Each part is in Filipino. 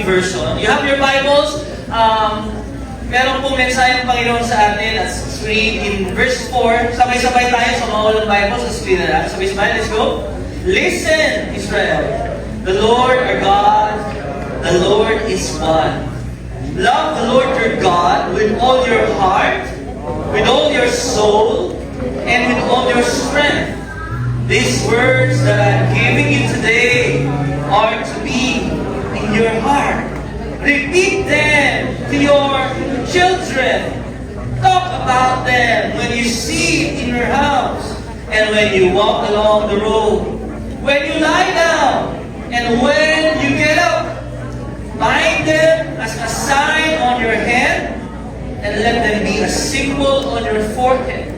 Version. You have your Bibles. Meron pong mensahe ng Panginoon sa atin. Let's read in verse 4. Sabay-sabay tayo sa mga walang Bibles. Let's read that. Sabay-sabay, let's go. Listen, Israel. The Lord our God, the Lord is one. Love the Lord your God with all your heart, with all your soul, and with all your strength. These words that I'm giving you today are to be in your heart. Repeat them to your children. Talk about them when you sit in your house and when you walk along the road, when you lie down and when you get up. Bind them as a sign on your hand and let them be a symbol on your forehead.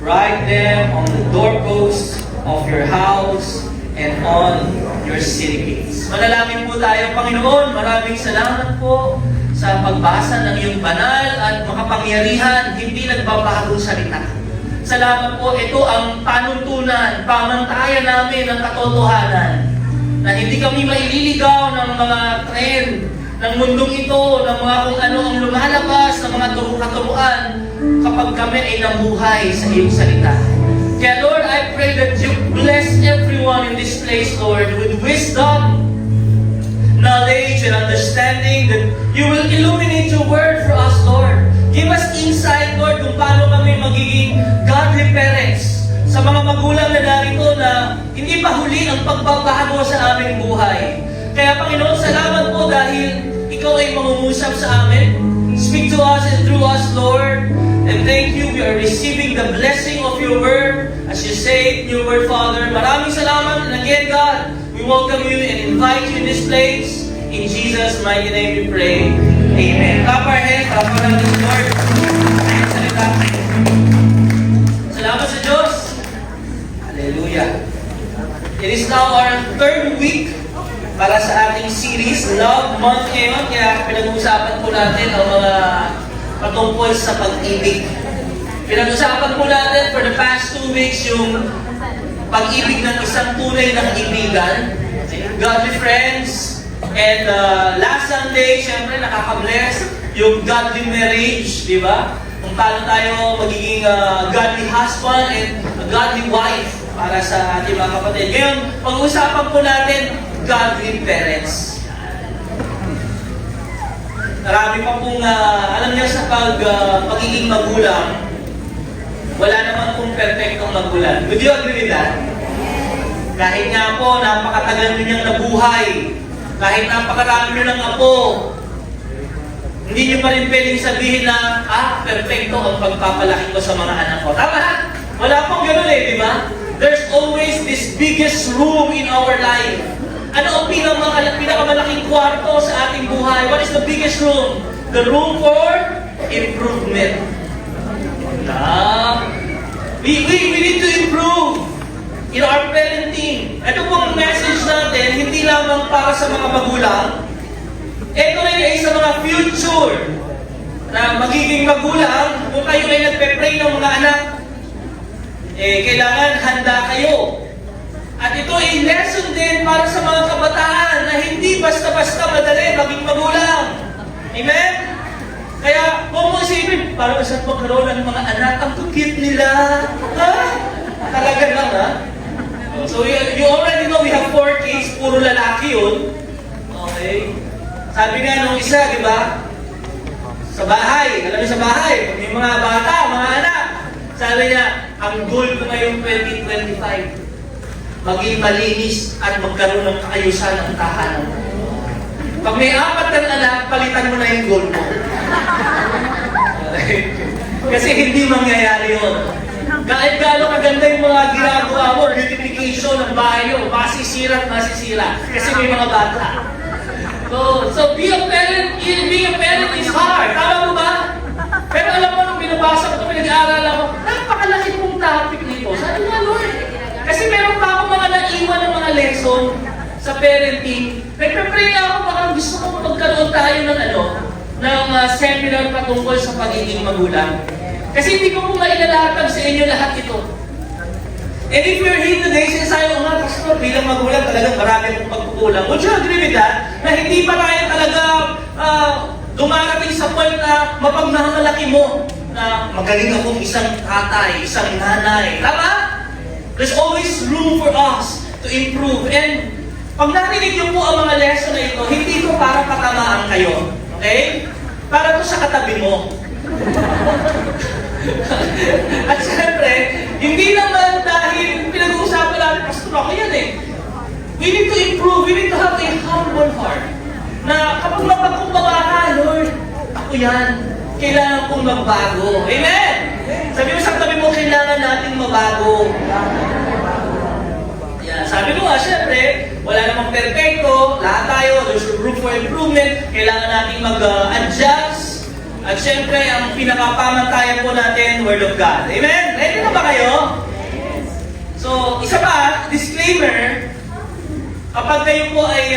Write them on the doorposts of your house and on your city gates. Manalangin po tayo, Panginoon. Maraming salamat po sa pagbasa ng iyong banal at makapangyarihan, hindi nagbabagong salita. Salamat po, ito ang panuntunan, pamantayan namin ng katotohanan na hindi kami maililigaw ng mga trend ng mundong ito, ng mga kung ano ang lumalabas, ng mga turu-katuruan kapag kami ay namuhay sa iyong salita. Kaya Lord, I pray that you bless everyone in this place, Lord, with wisdom, knowledge, and understanding, that you will illuminate your word for us, Lord. Give us insight, Lord, kung paano kami magiging godly parents sa mga magulang na narito na hindi pa huli ang pagbabago sa aming buhay. Kaya Panginoon, salamat po dahil ikaw ay mangungusap sa amin. Speak to us and through us, Lord. And thank you, we are receiving the blessing of your word as you say in your word, Father. Maraming salamat. And again, God, we welcome you and invite you in this place. In Jesus' mighty name we pray. Amen. Clap our hands. Clap our hands, Lord. Ayan, salita. Salamat sa Diyos. Hallelujah. It is now our third week para sa ating series, Love Month ngayon. Kaya pinag-uusapan po natin ang mga patungkol sa pag-ibig. Pinag-usapan po natin for the past 2 weeks yung pag-ibig ng isang tunay na kaibigan, godly friends, and last Sunday, syempre nakaka-bless yung godly marriage, di ba? Kung paano tayo magiging godly husband and a godly wife para sa ating mga kapatid. Ngayon, pag-usapan po natin godly parents. Marami pa pong, alam niyo sa pagiging magulang, wala naman pong perfectong magulang. Would you agree with that? Kahit nga po, napakatagal ninyang nabuhay, kahit napakarami nyo ng apo, hindi nyo pa rin pwedeng sabihin na, perfecto ang pagpapalaki ko sa mga anak ko. Tama na? Wala pong gano'n di ba? There's always this biggest room in our life. Ano ang pinakamalaking kwarto sa ating buhay? What is the biggest room? The room for improvement. We need to improve in our parenting. Ito pong message natin, hindi lamang para sa mga magulang. Ito rin ay sa mga future na magiging magulang. Kung kayo ay nagpe-pray ng mga anak, kailangan handa kayo. At ito ay lesson din para sa mga kabataan na hindi basta-basta madali maging magulang. Amen? Kaya, kung mo isipin, parang saan magkaroon ng mga anak, ang cute nila. Talaga lang, So, you already know we have 4 kids, puro lalaki yun. Okay? Sabi nga nung isa, di ba? Sa bahay, alam niyo sa bahay, pag may mga bata, mga anak, sabi niya, ang goal ko ngayong 2025, maging malinis at magkaroon ng kaayusan ng tahanan. Pag may 4 kang anak, palitan mo na yung goal mo. Kasi hindi mangyayari yun. Kahit gaano kaganda yung mga ginagawa mo, beautification ng bahay mo, masisira at masisira. Kasi may mga bata. So being a parent is hard. Tama mo ba? Pero alam mo, nung binabasa ko ito, pinag-aaral ako, napakalaki pong topic nito. Sabi nga, Lord, kasi meron pa ako mga naiwan ng mga lesson sa parenting. Nagpe-pray ako, baka gusto ko magkaroon tayo ng seminar patungkol sa pagiging magulang. Kasi hindi ko po mailalatag sa inyo lahat ito. And if you're here today, sinasabi ko nga, Pastor, bilang magulang, talagang marami akong pagkukulang. Would you agree with that? Na hindi pa tayo talaga dumarating sa point na mapagmamalaki mo na magaling akong isang tatay, isang nanay. Tama? There's always room for us to improve. And pag narinig niyo po ang mga lesson na ito, hindi ko para patamaan kayo. Okay? Para to sa katabi mo. At syempre, hindi naman dahil pinag-uusapan natin, Pastor, ako yan eh. We need to improve. We need to have a humble heart. Na kapag mapagkumbaba ka, Lord, ako yan. Kailangan kong magbago. Amen? Sabi mo sa katabi mo, kailangan nating mabago. Yan. Sabi ko nga, syempre, wala namang perfecto. Lahat tayo, there's room for improvement. Kailangan nating mag-adjust. At syempre, ang pinakapamantayan po natin, Word of God. Amen? Ready na ba kayo? So, isa pa, disclaimer, kapag kayo po ay,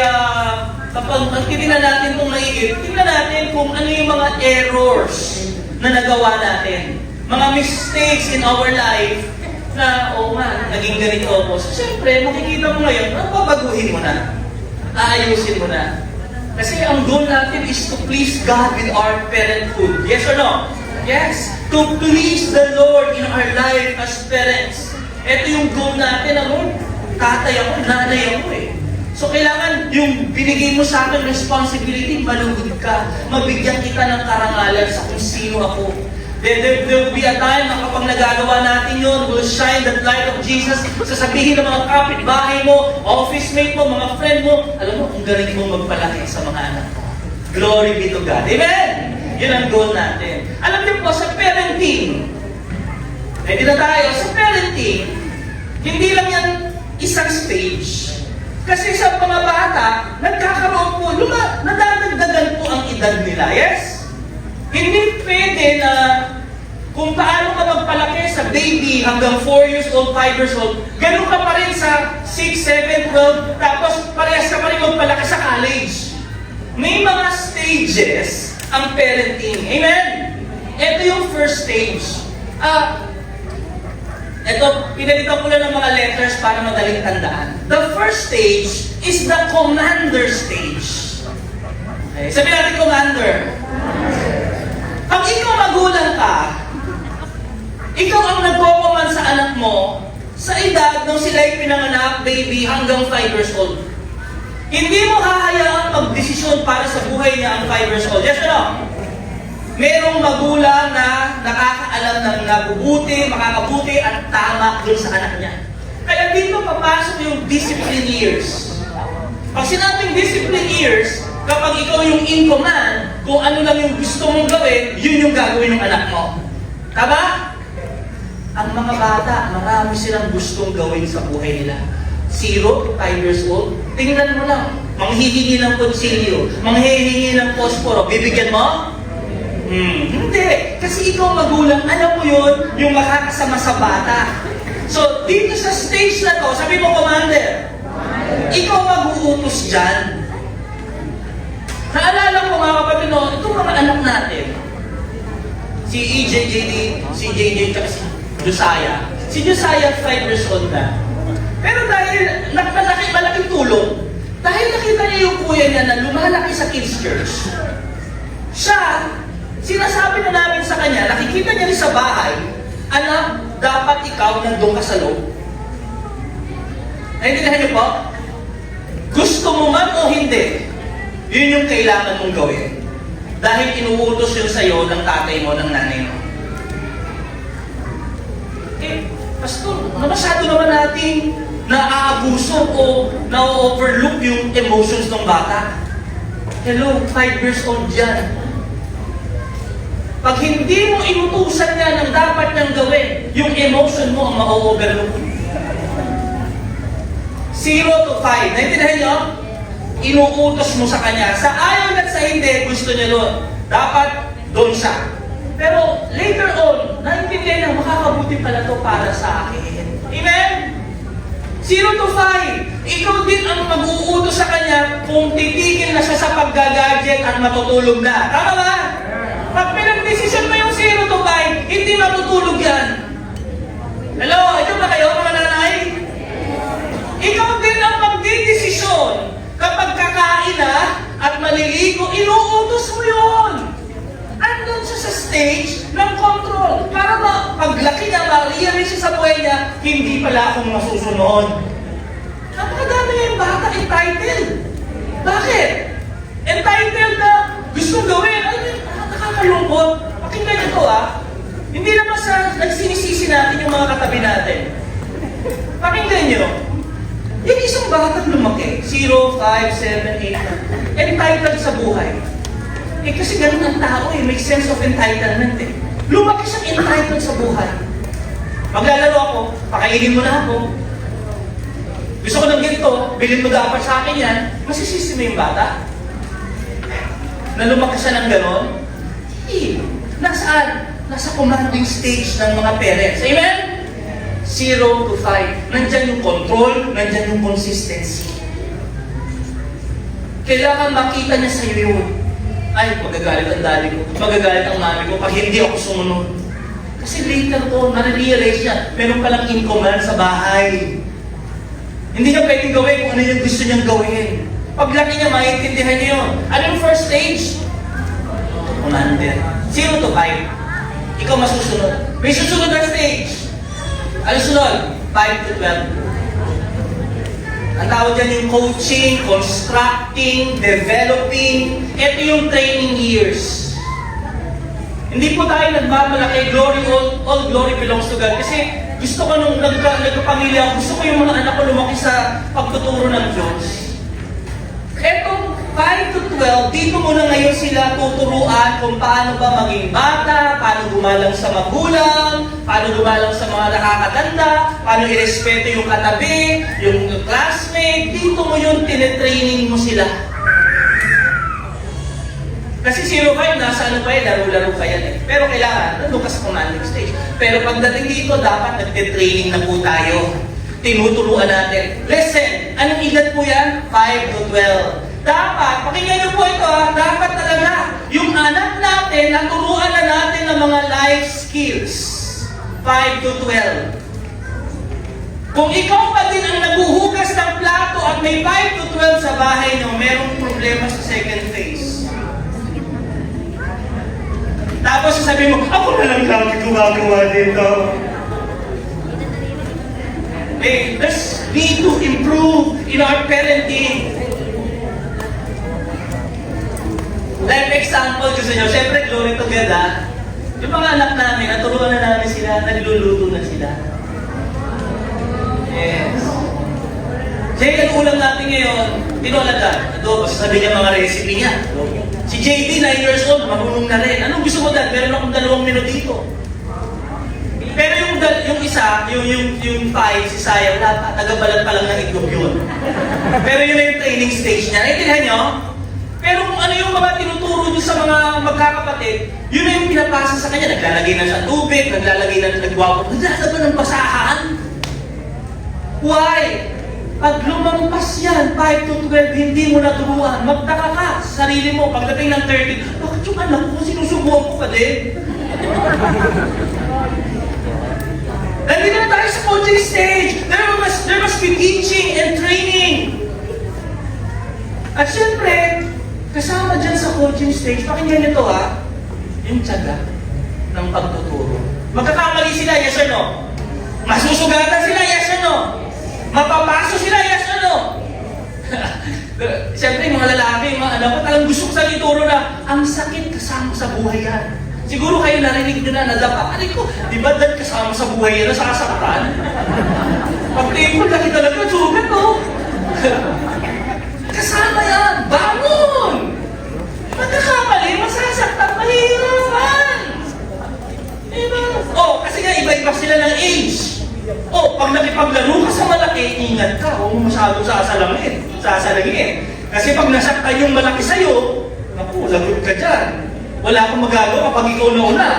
kapag titignan natin itong maigit, tingnan natin kung ano yung mga errors na nagawa natin. Mga mistakes in our life na, naging ganito ako. So, syempre, makikita mo ngayon, babaguhin mo na. Aayusin mo na. Kasi ang goal natin is to please God with our parenthood. Yes or no? Yes. To please the Lord in our life as parents. Ito yung goal natin. Tatay ako, nanay ako eh. So kailangan yung binigay mo sa akin responsibility, malugod ka. Mabigyan kita ng karangalan sa kung sino ako. There will be a time na kapag nagagawa natin yun, will shine the light of Jesus. Sasabihin ng mga kapitbahay mo, office mate mo, mga friend mo, alam mo, kung galing mo magpalaki sa mga anak mo. Glory be to God. Amen? Yun ang goal natin. Alam niyo po, sa parenting, ready na tayo, sa parenting, hindi lang yan isang stage. Kasi sa mga bata, nagkakaroon po, nadadagdagan po ang edad nila. Yes? Hindi pwede na kung paano ka magpalaki sa baby hanggang 4 years old, 5 years old, ganun ka pa rin sa 6, 7, 12, tapos parehas ka pa rin magpalaki sa college. May mga stages ang parenting. Amen? Ito yung first stage. Ito, pinalitan ko lang ng mga letters para madaling tandaan. The first stage is the commander stage. Okay, sabi natin commander. Pag ikaw magulang ka, ikaw ang nagko-command sa anak mo sa edad nung sila'y pinanganak, baby, hanggang 5 years old. Hindi mo hahayaan mag-desisyon para sa buhay niya ang 5 years old. Yes or no? Merong magulang na nakakaalam ng nabubuti, makakabuti at tama dun sa anak niya. Kaya dito papasok yung discipline years. Pag sinabing discipline years, kapag ikaw yung in command, kung ano lang yung gusto mong gawin, yun yung gagawin ng anak mo. Tama? Ang mga bata, marami silang gustong gawin sa buhay nila. 0 to 5 years old, tingnan mo lang. Manghihingi ng konsilyo, manghihingi ng posporo, bibigyan mo? Hindi. Kasi ikaw magulang, alam mo yun, yung makakasama sa bata. So, dito sa stage na to, sabi mo, Commander, ikaw mag-uutos dyan. Naalala ko mga kapatid, no, itong mga anak natin, si EJJD, si JJ, at si Josiah. Si Josiah, 5 years old na. Pero dahil malaking tulong, dahil nakita niya yung kuya niya na lumalaki sa kids church, siya, sinasabi na namin sa kanya, nakikita niya rin sa bahay, anak, dapat ikaw nandun ka sa loob. Naintindihan niyo po? Gusto mo man o hindi, yun yung kailangan mong gawin. Dahil inuutos yun sa'yo ng tatay mo, ng nanay mo. Pastor, masyado naman natin naaabuso o na-overlook yung emotions ng bata. Hello, 5 years old yan. Pag hindi mo inutusan niya ng dapat niyang gawin, yung emotion mo ang ma-overlook. 0 to 5. Naintindihan niyo? Inuutos mo sa kanya. Sa ayaw at sa hindi, gusto niya doon. Dapat doon siya. Pero later on, naintindihan niya, makakabuti pala to para sa akin. Amen? 0 to 5. Ikaw din ang mag-uutos sa kanya kung titigil na siya sa paggagadget at matutulog na. Tama ba? Pag pinag-desisyon mo yung 0 to 5, hindi matutulog yan. Hello? Ikaw ba kayo, mga nanay? Ikaw din ang magdidesisyon maliligo, inuutos mo yun. Andun siya sa stage ng control. Para paglaki niya, ma-realize siya sa buhay niya, hindi pala akong masusunod. Napakadami nga yung bata entitled. Bakit? Entitled na gustong gawin. Nakakalungkot. Pakinggan niyo to Hindi naman sa nagsinisisi natin yung mga katabi natin. Pakinggan niyo. Yung isang batang lumaki, 0, 5, 7, 8, entitled sa buhay. Kasi ganun ang tao may sense of entitlement Lumaki siyang entitled sa buhay. Maglalaro ako, pakainin mo na ako. Gusto ko ng ganito, bilhin mo dapat sa akin yan, masisisi mo yung bata? Na lumaki siya ng gano'n? Hindi. Nasaan? Nasa commanding stage ng mga parents. Amen? 0 to 5. Nandyan yung control, nandyan yung consistency. Kailangan makita niya sa'yo yun. Ay, magagalit ang daddy ko, magagalit ang mami ko pag hindi ako sumunod. Kasi later ko, na-realize niya, meron palang in command sa bahay. Hindi niya pwedeng gawin kung ano yung gusto niyang gawin. Paglaki niya, maiintindihan niya yun. Ano yung first stage? Commander. 0 to 5. Ikaw masusunod. May susunod na stage. Ano sunod? 5 to 12. Ang tawag dyan yung coaching, constructing, developing. Ito yung training years. Hindi po tayo nagmamalaki, all glory belongs to God. Kasi gusto ko nung nagkapamilya, gusto ko yung mga anak ko lumaki sa pagtuturo ng Diyos. Etong 5 to 12, dito muna ngayon sila tuturuan kung paano ba maging bata, paano gumalang sa magulang, paano gumalang sa mga nakakatanda, paano irespeto yung katabi, yung classmate. Dito mo yun, tinetraining mo sila. Kasi 0-5, nasa ano pa laro-laro pa yan Pero kailangan, nandun ka sa commanding stage. Pero pagdating dito, dapat nagtitraining na po tayo. Tinuturuan natin. Listen, anong edad po yan? 5 to 12. Dapat, pakinggan niyo po ito dapat talaga, yung anak natin, naturuan na natin ng mga life skills. 5 to 12. Kung ikaw pa din ang naguhugas ng plato at may 5 to 12 sa bahay niyo, merong problema sa second phase. Tapos sasabihin mo, ako na lang kami gumagawa dito. Hey, let's need to improve in our parenting. Like example, gusto nyo, siyempre, glory to God Yung mga anak namin, naturuan na namin sila, nagluluto na sila. Yes. Jay, ang ulam natin ngayon, tinola ka. Adobo, sasabihin niya mga recipe niya. Si JD, 9 years old, marunong na rin. Anong gusto mo dad? Meron akong 2 minutito. Pero yung isa, yung 5, si Saya, wala pa, tagabalat pa lang ng itlog yun. Pero yun na yung training stage niya. Naintindihan nyo? Pero kung ano yung mga tinuturo niyo sa mga magkakapatid, yun na yung pinapasa sa kanya. Naglalagay na sa tubig, naglalagay na nagwapo. Naglalagay ng basahan. Why? Pag lumampas yan, 5 to 12, hindi mo naturuan. Magtaka ka sa sarili mo. Pagdating ng 30, bakit yung anak ko, sinusubuhan ko pa din? Nandito na tayo sa coaching stage. There must be teaching and training. At syempre, kasama dyan sa coaching stage, pakinggan nyo to yung tiyaga ng pagtuturo. Magkakamali sila, yes or no? Masusugatan sila, yes or no? Mapapaso sila, yes or no? Siyempre, yung mga lalaki, yung mga anak ko, talagang gusto ko sa ituro na ang sakit kasama sa buhay yan. Siguro kayo narinig nyo na nadapa. Aray ko, di ba dad kasama sa buhay yan, nasasaktan? Pag-tingin ko, laki talaga, sugat no? Kasama yan, bangon! Magkakamali, masasaktan, mahirapan! Diba? Kasi nga iba-iba sila ng age. Pag nakipaglaro ka sa malaki, ingat ka, huwag mo masyadong sasalangin. Kasi pag nasaktan yung malaki sa'yo, naku, lagot ka dyan. Wala akong magagawa kapag ikaw na una.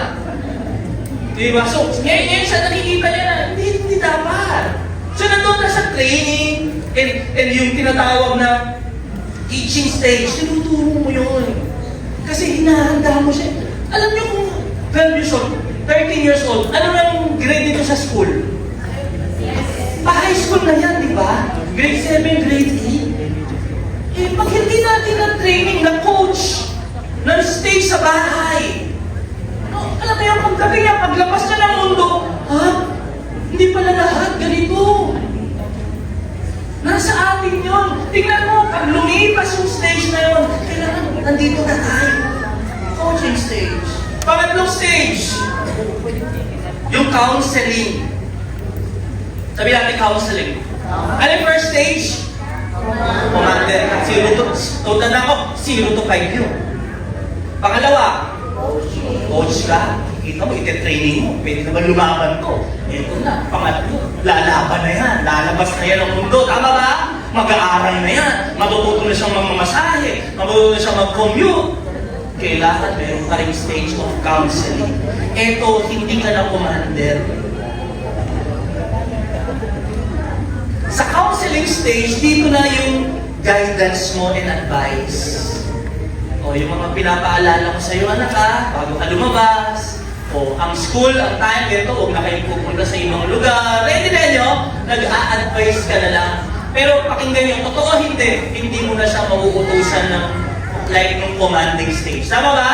Diba? So, ngayon siya nakikita niya na, hindi dapat. So, nandun na sa training, and yung tinatawag na teaching stage, tinuturo mo yun. Kasi hinahanda mo siya. Alam niyo kung 12 years old, 13 years old, ano nang grade dito sa school? High school na yan, di ba? Grade 7, grade 8. Pag hindi natin na training, na coach, Non-stay sa bahay. No, alam mo yung paggabi niya, paglabas niya ng mundo, ha? Hindi pala lahat ganito. Nasa atin yun. Tingnan mo, pag lumipas yung stage na yun, kailangan nandito na tayo. Coaching stage. Pangatlong stage, yung counseling. Sabi natin counseling. Ano yung first stage? Commander. 0 to, tanda ko, 0 to 5 yun. Pangalawa, coach ka. Kita mo, ite-training mo. Pwede naman lumaban ko. Ito na, pangatlo. Lalaban na yan. Lalabas na yan ang mundo. Tama ba? Mag-aaral na yan. Matututo na siyang magmamasahe. Matututo na siyang mag-commute. Kailangan meron ka rin stage of counseling. Ito, hindi ka na commander. Sa counseling stage, dito na yung guidance mo and advice. O yung mga pinapaalala ko sa iyo, anak ha, bago ka lumabas. O ang school, ang time, ito, huwag na kayong pupunta sa ibang lugar. Ready na nyo? Nag-a-advise ka na lang. Pero pakinggan nyo, totoo hindi mo na siya mauutusan ng like yung commanding stage. Tama ba?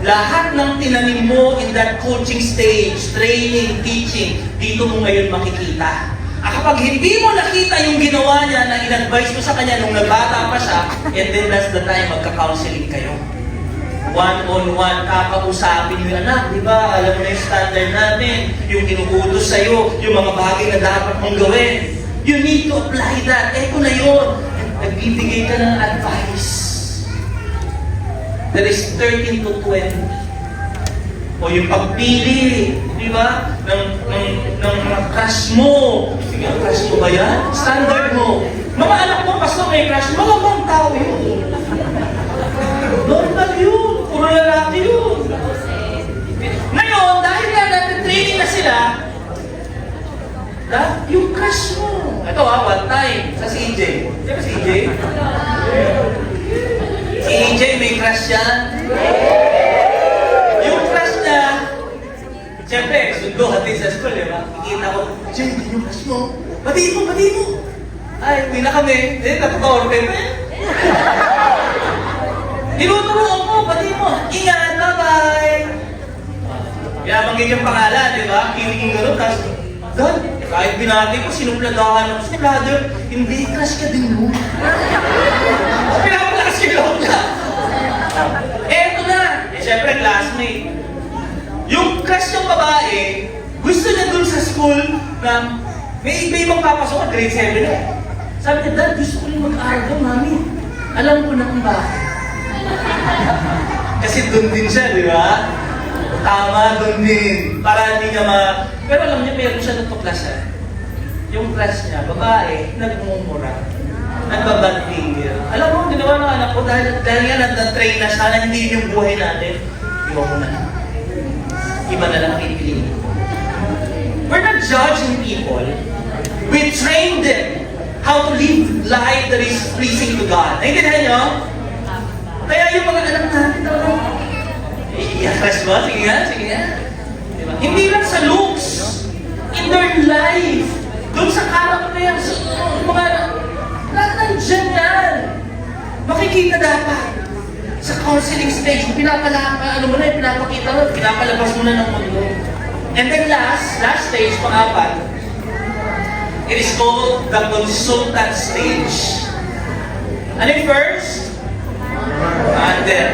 Lahat ng tinanim mo in that coaching stage, training, teaching, dito mo ngayon makikita. Kapag hindi mo nakita yung ginawa niya na in-advise mo sa kanya nung nagbata pa siya, and then that's the time magka-counseling kayo. One-on-one, kakausapin yung anak, di ba? Alam mo na yung standard natin, yung inuutos sa'yo, yung mga bagay na dapat mong gawin. You need to apply that. Eko na yun. Nagbibigay ka ng advice. That is 13 to 20. O yung pagpili, di ba? Ng crush mo. Sige, crush mo ba yan? Standard mo. Mga anak mo, pastor, may crush. Mga bang tao yun. Normal yun. Puro lalaki yun. Ngayon, dahil nga natin training na sila, yung crush mo. Ito one time, sa CJ. Di ba CJ? Si EJ, may crush yan. Yung crush niya, siyempre, sundo hatid sa school, di ba? Kikita ko, Jay, yung crush mo. Batiin mo. Ay, uwi na kami. Natuturo kayo pa yan. Tinuturuan ko, batiin mo. Ingat, bye-bye. Kaya banggit yung pangalan, di ba? Kiliging gano'n, tapos, Dad, kahit binati ko, sinumpladahan ako si brother, hindi, crush ka din mo. Pinapalakas yung loob niya. Eto na. Siyempre, classmate. Yung crush ng babae, gusto niya dun sa school na may ibang papasok at grade 7 na. Sabi niya, Dad, gusto ko rin mag-aaral doon, Mami. Alam ko na kung bakit. Kasi dun din siya, di ba? Tama, dun din. Para hindi niya Pero alam niya, meron siya natuklasan. Yung class niya, babae, nagmumura. Nagbabanding. Alam mo, ginawa ng anak ko, dahil nga na-train na siya na hindi yung buhay natin, iwan mo na. Iba na lang ang pinipili. We're not judging people. We train them how to live life that is pleasing to God. Naintindihan niyo? Kaya yung mga anak natin talagang, i-crush ba? Sige nga. Diba? Hindi lang sa looks, in their life, doon sa character yan, sa mga, lahat nandiyan yan. Makikita dapat. Sa counseling stage, pinapakita mo, pinapalabas mo na ng mundo. And then last stage, pang-apat, it is called the consultant stage. Ano yung first? Commander.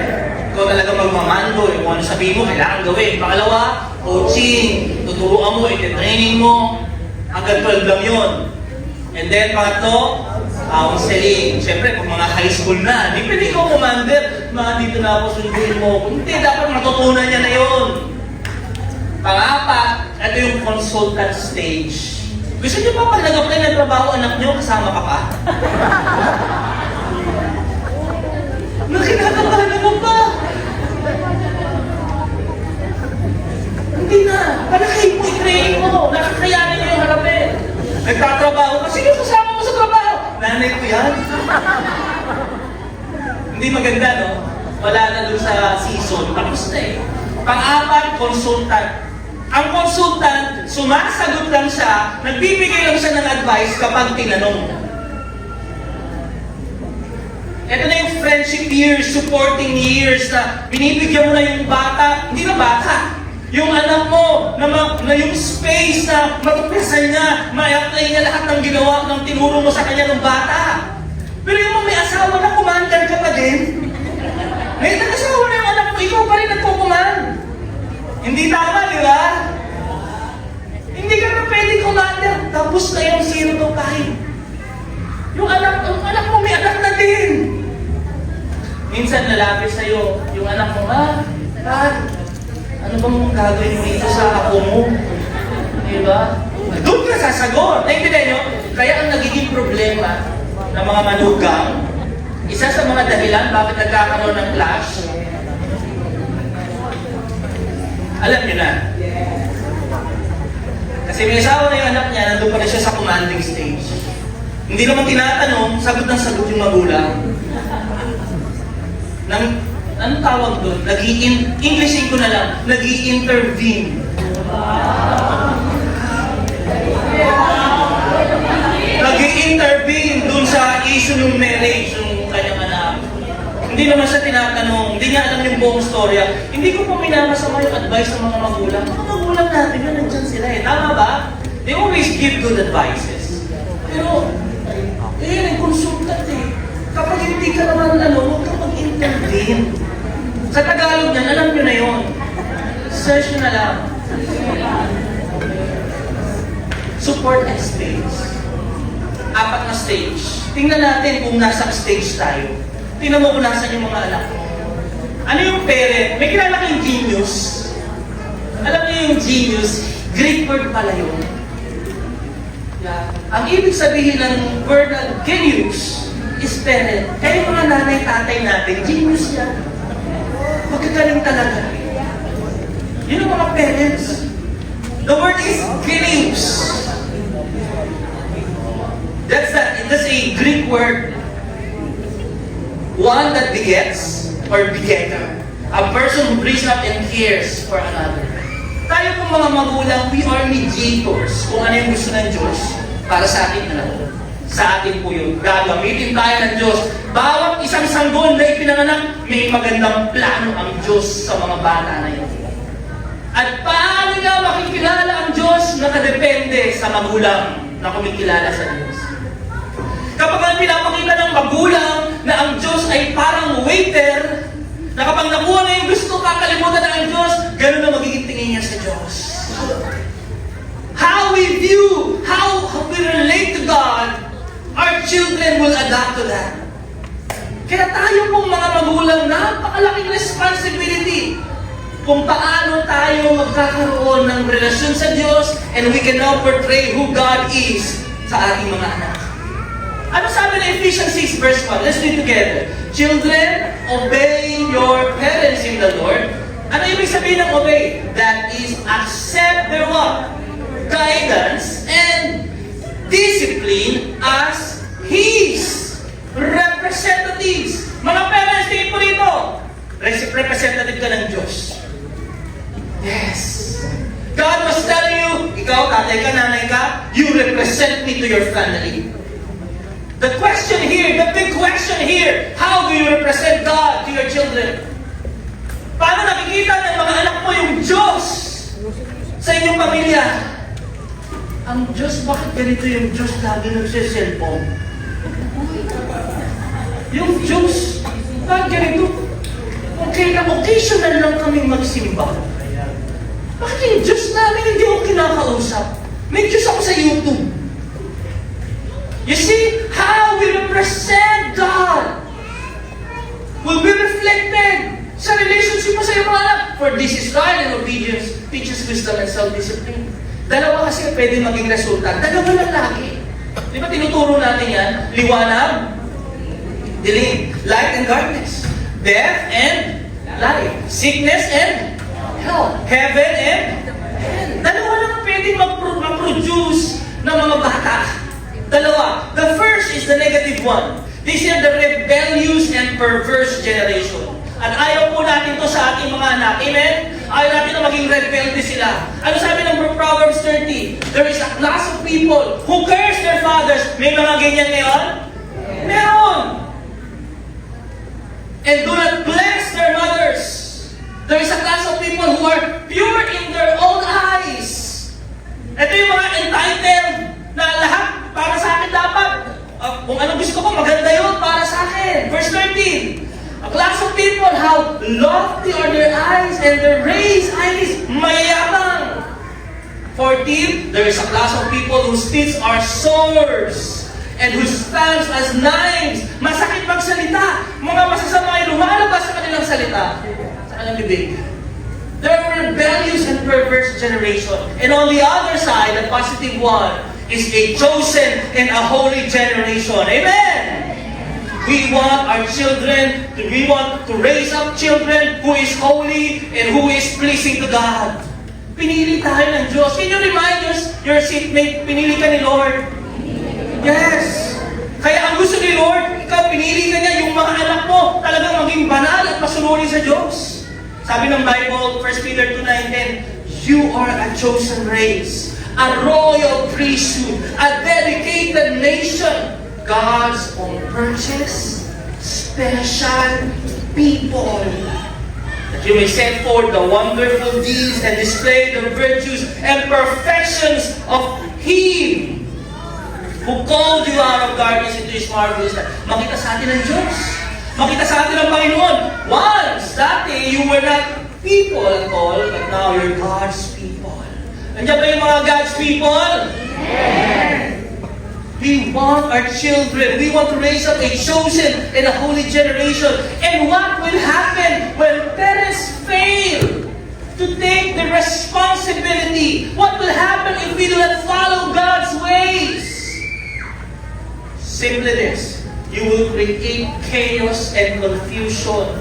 Ikaw talaga magmamando, kung ano sabihin mo, kailangan gawin. Pangalawa, coaching. Tuturuan mo, iti-training mo. Hanggang 12 lang yun. And then, pangatlo, counseling. Siyempre, kung mga high school na, hindi pwede ko commander, dito na ako, sunduin mo. Hindi, dapat matutunan niya na yun. Pang-apat, ito yung consultant stage. Gusto niyo pa pag nag-apply ng trabaho, anak niyo, kasama ka pa? Nakinakabahan mo pa. Hindi na. Panakain mo, i-training mo. Nakakayanin niyo yung harapin. Nagtatrabaho ka. Sino kasama mo sa trabaho? Nanay ko yan. Hindi maganda, no? Wala na dun sa season. Tapos na eh. Pang-apat, consultant. Ang consultant, sumasagot lang siya, nagbibigay lang siya ng advice kapag tinanong. Ito na yung friendship years, supporting years na binibigyan mo na yung bata, hindi na bata, yung anak mo, na yung space na matuklasan niya, ma-apply niya lahat ng ginawa, ng tinuro mo sa kanya ng bata. Pero yung may asawa na, commander ka pa din. May nag-asawa na yung anak mo, ikaw pa rin nagkukuman. Hindi tama, di ba? Hindi ka na pwede commander, tapos na yung 0 to 5. Yung anak mo may anak na din. Minsan nalapit sa'yo, yung anak mo, ano bang gagawin mo dito sa ako mo? Diba? Doon ka sasagot. Naintindihan nyo? Kaya ang nagiging problema ng mga manugang, isa sa mga dahilan bakit nagkakaroon ng clash, alam nyo na. Kasi may asawa na yung anak niya, nandun pa rin siya sa commanding stage. Hindi naman tinatanong, sagot ng sagot yung magulang. Anong tawag doon? Englishin ko na lang, nag-i-intervene. Nag-i-intervene doon sa issue ng marriage ng kanyang anak. Hindi naman siya tinatanong, hindi niya alam yung buong storya. Hindi ko po minamasama yung advice ng mga magulang. Mga magulang natin yun, nandyan sila eh. Tama ba? They always give good advices. Pero, consultant eh. Kapag hindi ka naman huwag ka mag-intervene. Sa Tagalog niyan, alam nyo na yun. Search nyo na lang. Support and stage. 4 na stage. Tingnan natin kung nasa stage tayo. Tingnan mo kung nasan yung mga anak mo. Ano yung parent? May kilala kayong genius. Alam niyo yung genius, Greek word pala yun. Yeah. Ang ibig sabihin ng word na genius is parent. Kaya yung mga nanay, tatay natin, genius yan. Magkagaling talaga. Yun ang mga parents. The word is genius. That's a Greek word. One that begets or begetter. A person who brings up and cares for another. Tayo pong mga magulang, we are mediators. Kung ano yung gusto ng Diyos para sa ating anak. Sa atin po yun. Gagamitin tayo ng Diyos. Bawat isang sanggol na ipinanganak, may magandang plano ang Diyos sa mga bata na yun. At paano nga makikilala ang Diyos? Nakadepende sa magulang na kumikilala sa Diyos. Kapag ang pinapakita ng magulang na ang Diyos ay parang waiter, na kapag nakuha na yung gusto, kakalimutan na ang Diyos, ganun na magiging tingin niya sa Diyos. How we view, how we relate to God, our children will adapt to that. Kaya tayo pong mga magulang, napakalaking responsibility kung paano tayo magkakaroon ng relasyon sa Diyos and we can now portray who God is sa ating mga anak. Ano sabi na Ephesians 6 verse 1? Let's read together. Children, obey your parents in the Lord. Ano ibig sabihin ng obey? That is, accept their what? Guidance and discipline as His representatives. Mga parents, tingin po rito. Representative ka ng Diyos. Yes. God was telling you, ikaw, tatay ka, nanay ka, you represent me to your family. The question here, the big question here, how do you represent God to your children? Paano nakikita ng mga anak mo yung Diyos sa inyong pamilya? Ang Diyos, bakit ganito yung Diyos lagi nagsiselfone? Yung Diyos, bakit ganito? Okay lang, occasional lang kaming magsimba. Bakit yung Diyos namin hindi ako kinakausap? May Diyos ako sa YouTube. You see, how we represent God will be reflected sa relationship mo sa iyong mga anak. For this is God and obedience teaches wisdom and self-discipline. Dalawa kasi pwede maging resulta. Dalawa lang lagi. Di ba tinuturo natin yan? Liwanag, dilim. Light and darkness. Death and life. Sickness and health. Heaven and hell. Dalawa lang pwede mag-produce ng mga bata. Dalawa. The first is the negative one. These are the rebellious and perverse generation. At ayaw po natin to sa ating mga anak. Amen? Ayaw natin na maging rebelde sila. Ano sabi ng Proverbs 30? There is a class of people who curse their fathers. May mga ganyan ngayon? Meron! proud, lofty are their eyes, and their raised eyes mayabang. 14, there is a class of people whose teeth are swords, and whose stance as knives. Masakit magsalita. Mga masasama ay lumalabas sa kanilang salita. Sa kanilang bibig. They're a rebellious and perverse generation. And on the other side, the positive one, is a chosen and a holy generation. Amen! We want our children, we want to raise up children who is holy and who is pleasing to God. Pinili tayo ng Diyos. Can you remind your seatmate, pinili ka ni Lord? Yes! Kaya ang gusto ni Lord, ikaw pinili ka niya, yung mga anak mo talagang maging banal at masunuri sa Diyos. Sabi ng Bible, 1 Peter 2:9-10, you are a chosen race, a royal priesthood, a dedicated nation, God's own purchase, special people, that you may set forth the wonderful deeds and display the virtues and perfections of Him who called you out of darkness into His marvelous light. Makita sa atin ng Diyos. Makita sa atin ng Panginoon. Once, dati, you were not people at all, but now you're God's people. Nandiyan ba yung mga God's people? Yes! We want our children, we want to raise up a chosen and a holy generation. And what will happen when parents fail to take the responsibility? What will happen if we do not follow God's ways? Simply this, you will create chaos and confusion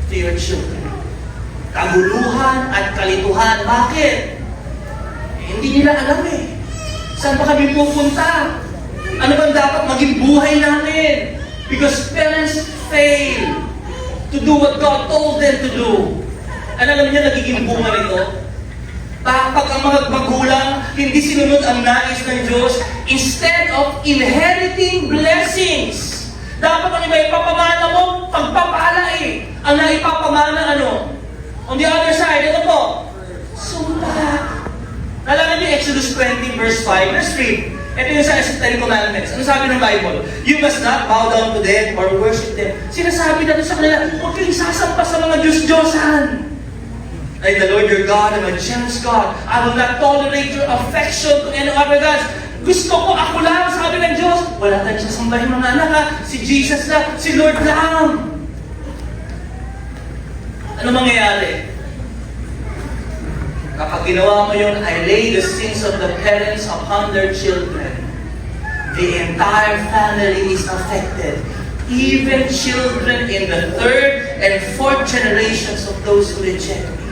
to your children. Kaguluhan at kalituhan. Bakit? Hindi nila alam eh. Saan pa kami pupunta? Ano bang dapat maging buhay namin? Because parents fail to do what God told them to do. Ano alam niyo nagiging bunga nito? Pag ang mga magulang hindi sinunod ang nais ng Diyos, instead of inheriting blessings, dapat ang iba ipapamana mo, pagpapala eh. Ang naipapamana ano? On the other side, ito po, sumpa. Nalala niyo Exodus 20 verse 5, verse 3. Ito yung sa Ten Commandments. Ano sabi ng Bible? You must not bow down to them or worship them. Sinasabi na sa kanila, huwag kayong sasampa sa mga Diyos-Diyosan. I, the Lord your God, am a jealous God. I will not tolerate your affection to any other gods. Gusto ko ako lang, sabi ng Diyos. Wala tayong sasambahin mga anak ha. Si Jesus lang, si Lord lang. Ano mangyayari? Kapag ginawa mo yun, I lay the sins of the parents upon their children. The entire family is affected. Even children in the third and fourth generations of those who reject me.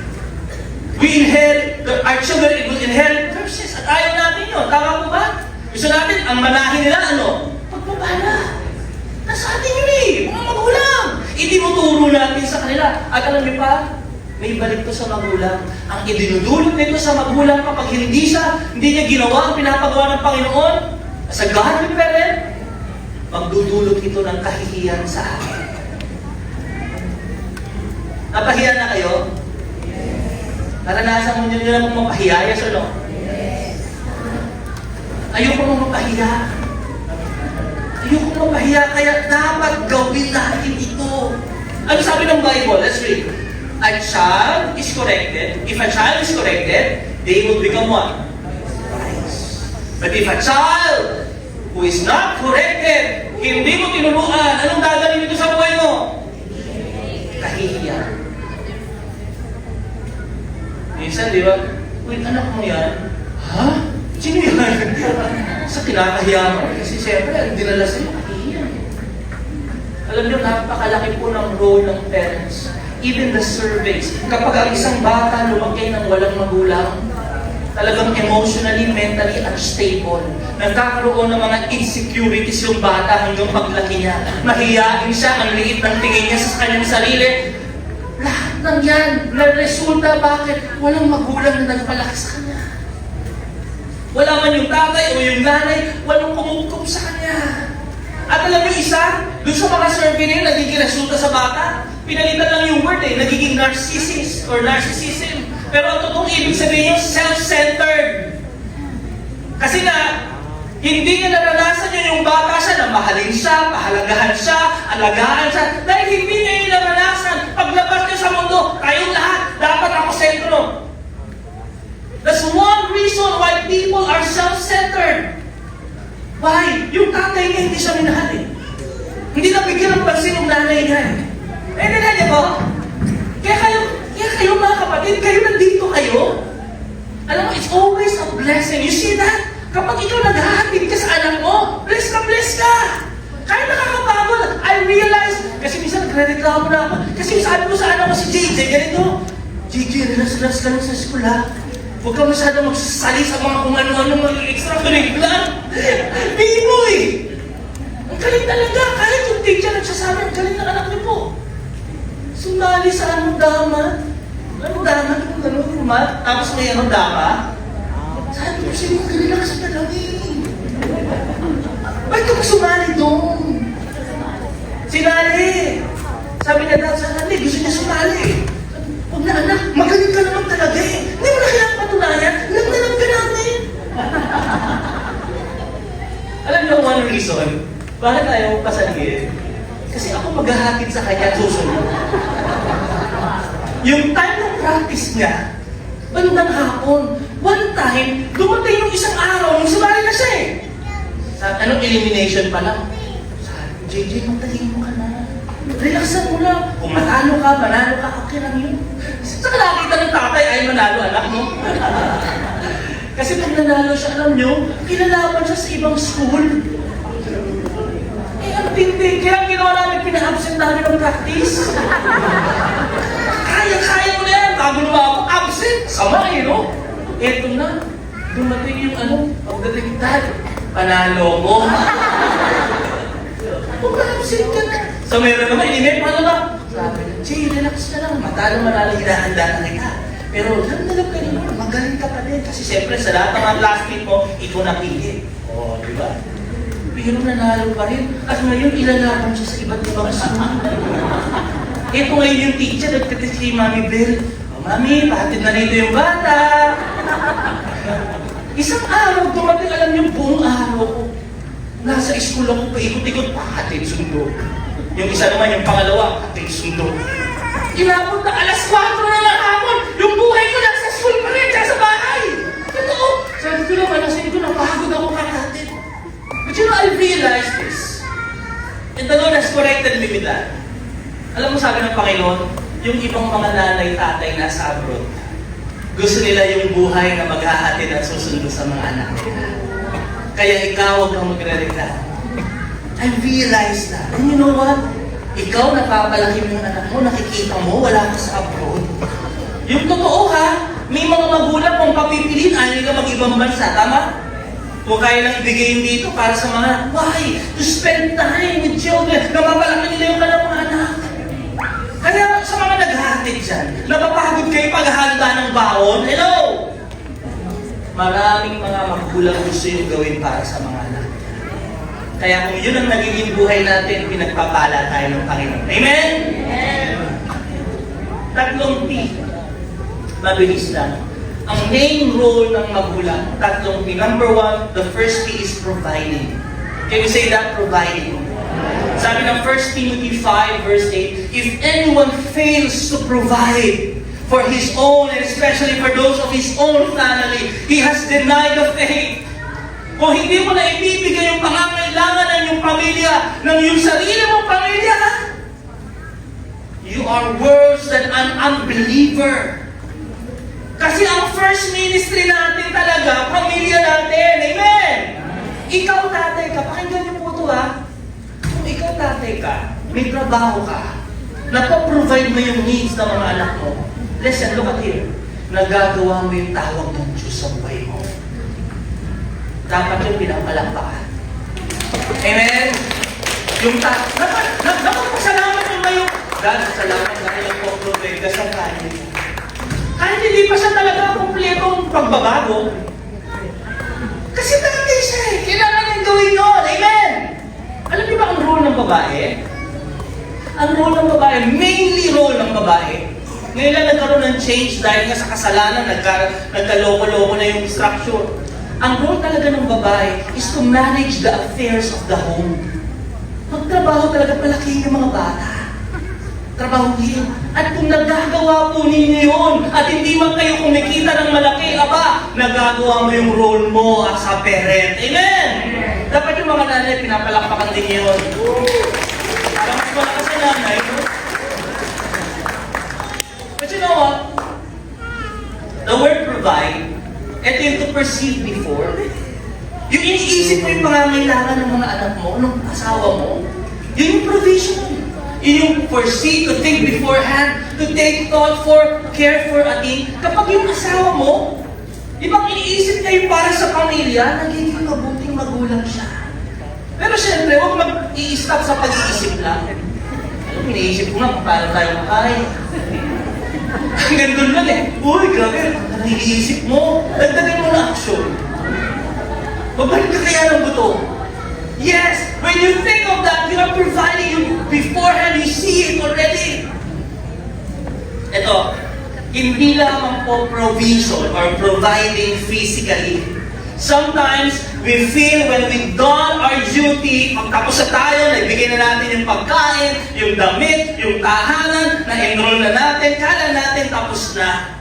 We inherit, our children will inherit curses. At ayaw natin yun. Tama po ba? Gusto natin, ang manahin nila, ano? Pagpapala. Nasa atin yun eh. Mga magulang. Itinuturo natin sa kanila. At alam niyo pa, may balik to sa magulang. Ang idinudulot nito sa magulang kapag hindi niya ginawa ang pinapagawa ng Panginoon, as a godly parent, magdudulot ito ng kahihiyan sa akin. Napahiya na kayo? Naranasan mo nyo na mong mapahiya, yes or no? Ayoko mong mapahiya. Ayoko mong mapahiya, kaya dapat gawin natin ito. Ano sabi ng Bible? Let's read. A child is corrected. If a child is corrected, they will become what? Wise. But if a child who is not corrected, hindi mo tinuruan, anong gagawin nito sa buhay mo? Kahihiyan. Minsan, di ba? Wait, anak mo yan? Ha? Sino yan? Sa kinakahiya mo. Kasi siyempre, dinala sa'yo, kahihiyan. Alam niyo, napakalaki po ng role ng parents. Even the surveys, kapag ang isang bata lumaki ng walang magulang, talagang emotionally, mentally unstable. Nagkakaroon ng mga insecurities yung bata hanggang paglaki niya. Mahiyain siya, ang liit ng tingin niya sa kanyang sarili. Lahat ng yan, nagresulta bakit? Walang magulang na nagpalaki sa kanya. Wala man yung tatay o yung nanay, walang kumukup sa kanya. At alam niyo isa, doon sa mga survey na yun, nagiging resulta sa bata, pinalitan lang yung word nagiging narcissist or narcissism. Pero ang totoong ibig sabihin yung self-centered. Kasi na, hindi niya naranasan yun yung bata siya na mahalin siya, pahalagahan siya, alagaan siya, dahil hindi niya yung naranasan. reason why people are self-centered. Why? Yung tatay niya hindi siya minahal eh. Hindi nabigyan ng pansin ng nanay niya eh. Nila niya ba? Kaya kayo mga kapatid, kayo nandito kayo. Alam mo, it's always a blessing. You see that? Kapag ikaw naghahatid ka sa anak mo, bless ka! Kahit nakakapagod, I realize, kasi minsan nagre-reklamo na ako, kasi sabi ko sa anak ko si JJ, ganito, JJ, relax ka lang sa school ha. Huwag ka masyadong magsasali sa mga kung ano-ano mga extracurricular. Bimo eh! Ang galing talaga, kahit yung teacher nagsasabi, ang galing ng anak niyo po. Sumali sa anong dama? Anong dama? Anong math? Tapos may anong dama? Sabi ko, sige, relax ka lang eh. Bakit ka sumali doon? Sinali! Sabi niya daw sa akin, gusto niya sumali. Huwag na anak, magaling ka naman talaga eh. Hindi mo na kailangan patunayan, nagtanap ka namin. Alam niyo one reason, bakit ayaw pasalihin? Kasi ako maghahatid sa kanya at susunod. Yung time ng practice niya, bandang hapon, one time, dumating yung isang araw, nung sumali na siya eh. Sa anong elimination pa lang? Sabi ko, JJ, magtaling mo ka na. Relaxan mo lang. Kung manalo ka, okay lang yun. Saka nakita ng tatay, ay manalo, anak mo. Kasi pag nanalo siya, alam nyo, kinalaban siya sa ibang school. Eh, ang tindi. Kaya ang ginawa namin, pina-absent namin ng practice. Kaya mo na yan. Bago naman ako, absent. Sama eh, no? Eto na. Dumating yung pagdating tayo. Panalo mo. Pag-absent ka na. So meron naman, inimip, paano na? Sabi na, Jay, relax ka lang. Manalo, hinahanda na kita. Pero, nalap ka rin, magaling ka pa din. Kasi siyempre, sa lahat ng mga classmate mo, ikaw napili. O, di ba? Pero nanalo pa rin. At ngayon, ilalaban siya sa iba't ibang school. Ito ngayon yung teacher, nagkatid kay Mami Bell. O, Mami, pahatid na rito yung bata. Isang araw, dumating, alam niyo, buong araw ko. Nasa school ako, paikot-ikot, pahatid, sundo. Yung isa naman, yung pangalawa, pahatid, sundo. Inabot na alas 4 na lang hapon, yung buhay ko nasa school pa rin, sa bahay. Totoo. Sabi ko naman, nasa ko, napahagod ako kakatid. But you know, I realized this. And the Lord has corrected me with that. Alam mo, sabi ng Panginoon, yung ibang mga nanay, tatay nasa abroad, gusto nila yung buhay na maghahatid at susundo sa mga anak nila. Kaya ikaw, huwag kang magre-reklamo. I realized that. And you know what? Ikaw, napapalaki mo yung anak mo, nakikita mo, wala ka sa abroad. Yung totoo ha, may mga magulang kung papipiliin, ayaw nila mag-ibang bansa, tama? Kung kaya lang ibigay yun dito para sa mga, why? To spend time with children, napapalaki nila yung kanilang mga anak. Kaya sa mga naghahatid dyan, napapagod kayo paghahanda ng baon, hello! Maraming mga magulang gusto yung gawin para sa mga anak. Kaya kung yun ang nagiging buhay natin, pinagpapala tayo ng Panginoon. Amen? Amen. Tatlong T. Mabilis lang. Ang main role ng magulang, tatlong T. Number 1, the first T is providing. Can you say that? Providing. Sabi ng 1 Timothy 5 verse 8, if anyone fails to provide for his own, and especially for those of his own family, he has denied the faith. Kung hindi mo na ibibigay yung pangangailangan ng iyong pamilya, ng iyong sarili mong pamilya, you are worse than an unbeliever. Kasi ang first ministry natin talaga, pamilya natin. Amen! Ikaw tatay ka, pakinggan niyo po ito ha. Kung ikaw tatay ka, may trabaho ka, napaprovide mo yung needs ng mga anak mo, listen, look at here, nagagawa mo yung tawag ng Diyos sa buhay mo. Dapat yung pinapalakpakan. Amen? Yung napapasalamat yung ngayon. God, salamat na kayong pag-provide sa kanya. Kahit hindi pa siya talaga kompletong pagbabago. Kasi tatay siya eh. Kailangan niyang gawin yun. Amen? Alam niyo ba ang role ng babae? Ang role ng babae, mainly role ng babae. Ngayon lang nagkaroon ng change dahil nga sa kasalanan, nagkaloko-loko na yung structure. Ang role talaga ng babae is to manage the affairs of the home. Magtrabaho talaga, palakihin yung mga bata. trabahuhin. At kung nagagawa po ninyo yun, at hindi man kayo kumikita ng malaki, aba, nagagawa mo yung role mo as a parent. Amen! Dapat yung mga nanay, pinapalakpakan din yun. Parang mas malakas sa nanay, no? But you know what? The word provide, ito yung to perceive before. Yung iniisip mo yung pangangailangan ng mga anak mo, ng asawa mo, yun yung provision. Yun yung foresee, to think beforehand, to take thought for, care for a thing. Kapag yung asawa mo, di ba iniisip niya yung para sa pamilya, nagiging mabuting magulang siya. Pero syempre, huwag mag-i-stop sa pag-iisip lang. Alam, iniisip ko nga kung paano tayo makain. Hanggang doon lang eh. Uy, grabe, nag-iisip mo. Dagdagan mo na action. Babalik ka kaya ng buto. Yes, when you think of that, you are providing you beforehand, you see it already. Ito, hindi lamang po provision or providing physically. Sometimes, we feel when we've done our duty, pagtapos na tayo, naibigay na natin yung pagkain, yung damit, yung tahanan, na-enroll na natin, kala natin tapos na.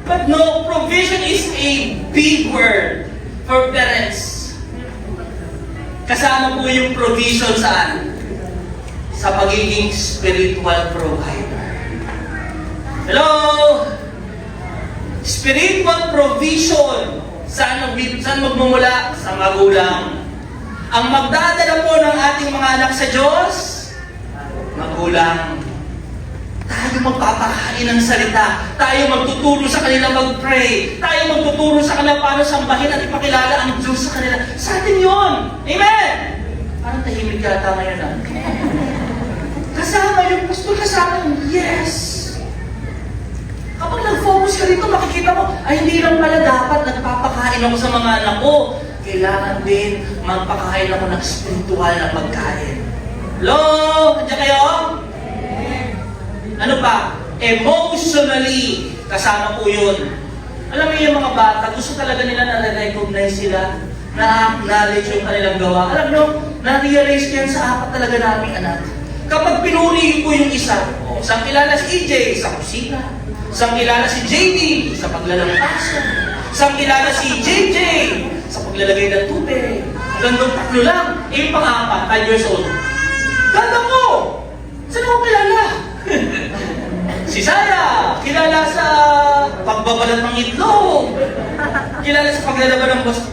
But no, provision is a big word for parents. Kasama po yung provision saan? Sa pagiging spiritual provider. Hello? Spiritual provision. Saan magmumula? Sa magulang. Ang magdadala po ng ating mga anak sa Diyos, magulang. Tayo magpapakain ng salita. Tayo magtuturo sa kanila mag-pray. Tayo magtuturo sa kanila paano sambahin at ipakilala ang Diyos sa kanila. Sa atin yun. Amen! Parang tahimik yata ngayon ah. Kasama yung pastor, kasama yung yes. Kapag nag-focus ka dito, makikita mo, ay hindi lang pala dapat nagpapakain ako sa mga anak ko. Kailangan din magpakain ako ng spiritual na pagkain. Hello? Andiyan kayo? Ano pa? Emotionally, kasama po yun. Alam mo yung mga bata, gusto talaga nila na-recognize sila, na-acknowledge yung kanilang gawa. Alam nyo, na-realize yan sa apat talaga naming anak. Kapag pinuri ko yung isa, isang kilala si EJ sa kusina, isang kilala si JD sa paglalampas, isang kilala si JJ sa paglalagay ng tubig. Hanggang doon tatlo lang, yung pang-apat, 5 years old. Ganda ko! Saan ako kilala? Si Sarah, kilala sa pagbabalat ng itlog. Kilala sa paglalaban ng bus.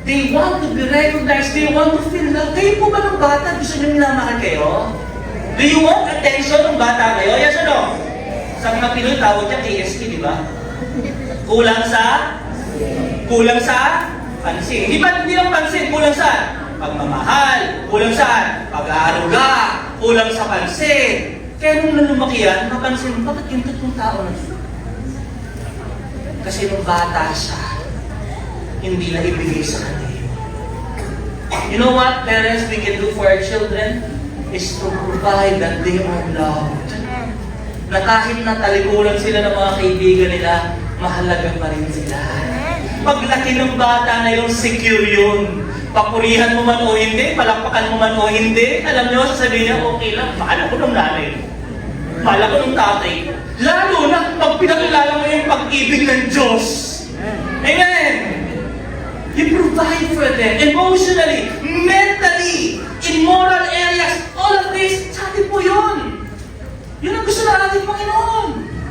They want to be recognized. They want to feel love. Kayo po ba ng bata? Gusto niyo minamahal kayo? Do you want attention ng bata kayo? Yes or no? Sa mga Pinoy, tawag niya KST, di ba? Kulang sa pansin. Hindi lang pansin, kulang sa pagmamahal, kulang sa pag-aaruga, kulang sa pansin. Kaya nung lumaki yan, napansin mo, bakit yung totoong tao na ito? Kasi nung bata siya, hindi na ibigay sa kanya yun. You know what, parents, we can do for our children is to provide that they are loved. Na kahit na talikuran sila ng mga kaibigan nila, mahalaga pa rin sila. Paglaki ng bata na yung secure yun. Papurihan mo man o hindi, palakpakan mo man o hindi, alam nyo, sasabihin niya, okay lang, paala ko ng nanay. Paala ko ng tatay. Lalo na, pag pinakilala mo yung pag-ibig ng Diyos. Amen! You provide for them, emotionally, mentally, in moral areas, all of this, sa atin po yun. Yun ang gusto na ating Panginoon.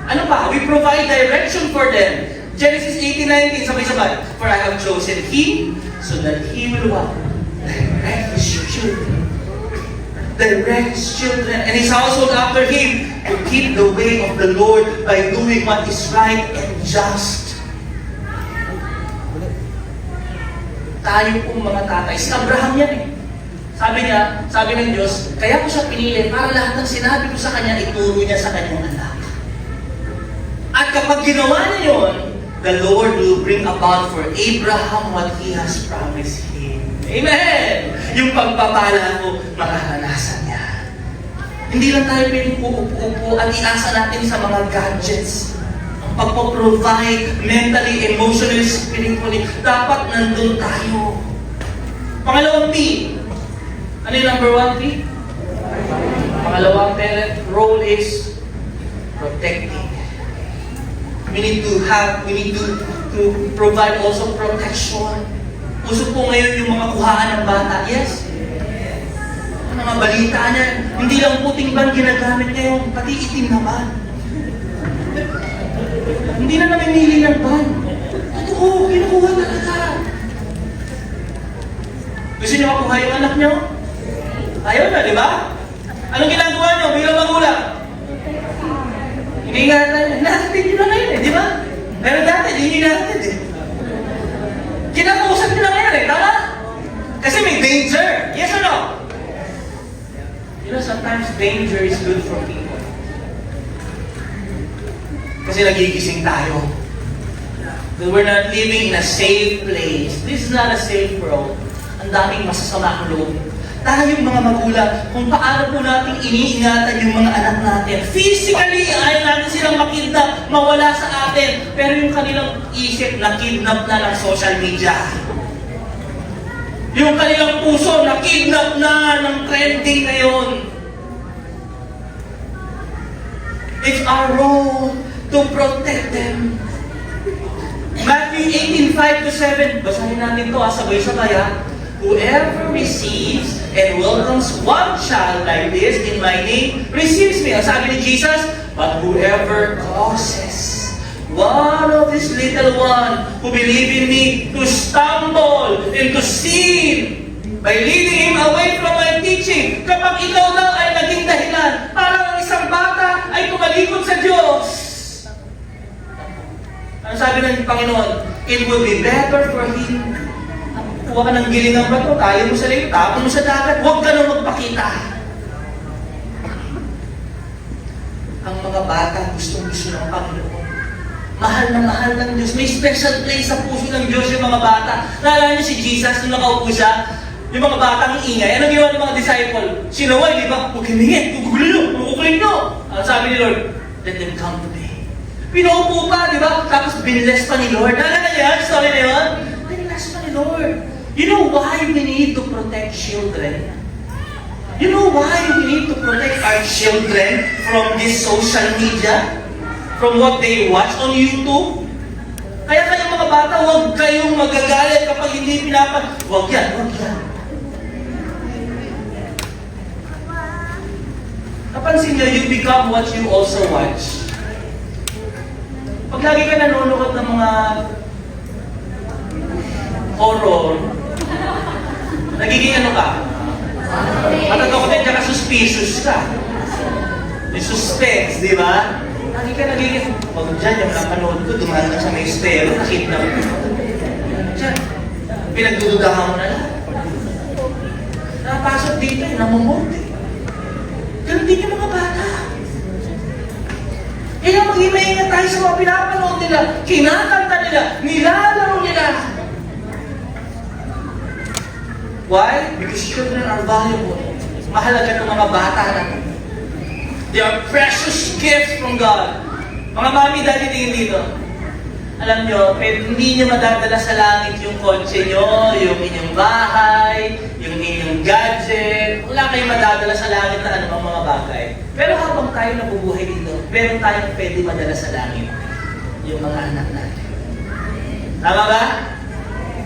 Ano pa? We provide direction for them. Genesis 18:19, sabay-sabay. For I have chosen him so that he will what? Direct his children. Direct his children and his household after him to keep the way of the Lord by doing what is right and just. Tayo pong mga tatay. Si Abraham yan eh. Sabi ng Diyos, kaya ko siya pinili para lahat ng sinabi ko sa kanya, ituro niya sa kanyang anak. At kapag ginawa niya yun, the Lord will bring about for Abraham what He has promised him. Amen! Yung pagpapala ko, mararanasan niya. Hindi lang tayo pwedeng uupo at iasa natin sa mga gadgets. Ang pagpaprovide mentally, emotionally, spiritually, dapat nandun tayo. Pangalawang P. Ano yung number 1 P? Pangalawang parent role is protecting. We need to provide also protection. Uso po ngayon yung mga kuhaan ng bata. Yes? Mga balita na, hindi lang puting ban ginagamit ngayon, pati itim na ban. Hindi na namimili ng ban. Totoo, kinukuha talaga. Gusto niyo makuha yung anak niyo? Ayaw na, di ba? Anong ginagawa niyo bilang magulang? Iniingatan, nahatid nyo na ngayon di ba? Pero dati, hindi nyo nahatid Kinakausap nyo na ngayon tama? Kasi may danger. Yes or no? You know, sometimes danger is good for people. Kasi nagigising tayo. That we're not living in a safe place. This is not a safe world. Ang daming masasama ang loob. Tayong mga magulang, kung paano po natin iniingatan yung mga anak natin. Physically, ayaw natin silang makidnap, mawala sa atin. Pero yung kanilang isip, nakidnap na ng social media. Yung kanilang puso, nakidnap na ng trending ngayon. It's our role to protect them. Matthew 18:5-7. Basahin natin ito, sabay-sabay Whoever receives and welcomes one child like this in my name receives me. Ang sabi ni Jesus, but whoever causes one of this little one who believe in me to stumble into sin by leading him away from my teaching. Kapag ikaw daw ay naging dahilan para ang isang bata ay tumalikod sa Diyos. Ano sabi ng Panginoon? It will be better for him. Kuha ka ng giling ng bato, tayo mo sa layo, tapon mo sa dagat, huwag ka nang magpakita. Ang mga bata gustong-gusto ng Panginoon. Mahal na mahal ng Diyos. May special place sa puso ng Diyos yung mga bata. Naalala niyo si Jesus, nung nakaupo siya, yung mga batang ingay. Anong ginawa ng mga disciple? Sinaway, di ba? Huwag hiningin, kukukulin nyo. Ang sabi ni Lord, let them come to me. Pinaupo pa, di ba? Tapos binless pa ni Lord. Naalala niyo yan? Story na yun? Binless pa ni Lord. You know why we need to protect children? You know why we need to protect our children from this social media? From what they watch on YouTube? Kaya kayong mga bata, huwag kayong magagalit kapag hindi Huwag yan, huwag yan. Napansin nyo, you become what you also watch. Pag lagi ka nanonood ng mga horror, nagiging ano ka? Matatakotin ka, suspicious ka. May suspense, di ba? Lagi ka nagiging, pag dyan yung napanood ko, dumaan ka sa may estero, nakidnap ko. Dyan, pinagdududahan mo na lang. Napasok dito, namumulti. Ganun din yung mga bata. Kaya mag-imaingat tayo sa mga pinapanood nila, kinakanta nila, nilalaro nila. Why? Because children are valuable. Mahalaga ng mga bata natin. They are precious gifts from God. Mga mami, daddy, tingin dito. Alam nyo, hindi nyo madadala sa langit yung kotse nyo, yung inyong bahay, yung inyong gadget. Wala kayong madadala sa langit na anumang mga bagay. Pero habang tayo nabubuhay dito, meron tayong pwede madala sa langit. Yung mga anak natin. Tama ba?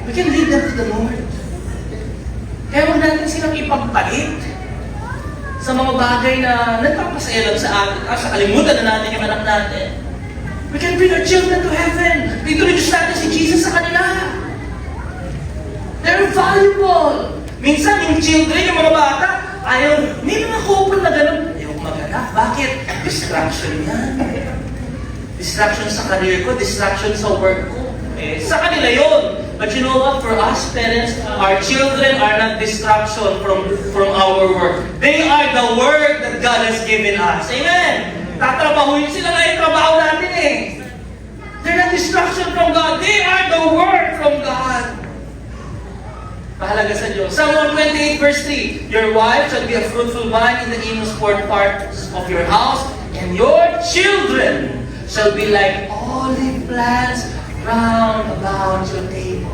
We can lead them to the Lord. Kaya huwag natin silang ipagpalit sa mga bagay na nagpapasaya lang sa atin, sa kalimutan na natin yung anak natin. We can bring our children to heaven. Introduce natin si Jesus sa kanila. They're valuable. Minsan, yung children, yung mga bata, ayaw, may mga couple na gano'n. Ayaw mag-anak. Bakit? Distraction yan. Distraction sa career ko, distraction sa work ko. Sa kanila yun. But you know what? For us parents, our children are not distraction from our work. They are the work that God has given us. Amen? Tatrabahuin sila na yung trabaho natin They're not distraction from God. They are the work from God. Mahalaga sa Diyos. Psalm 128 verse 3, your wife shall be a fruitful vine in the inmost parts of your house, and your children shall be like olive plants round about your table.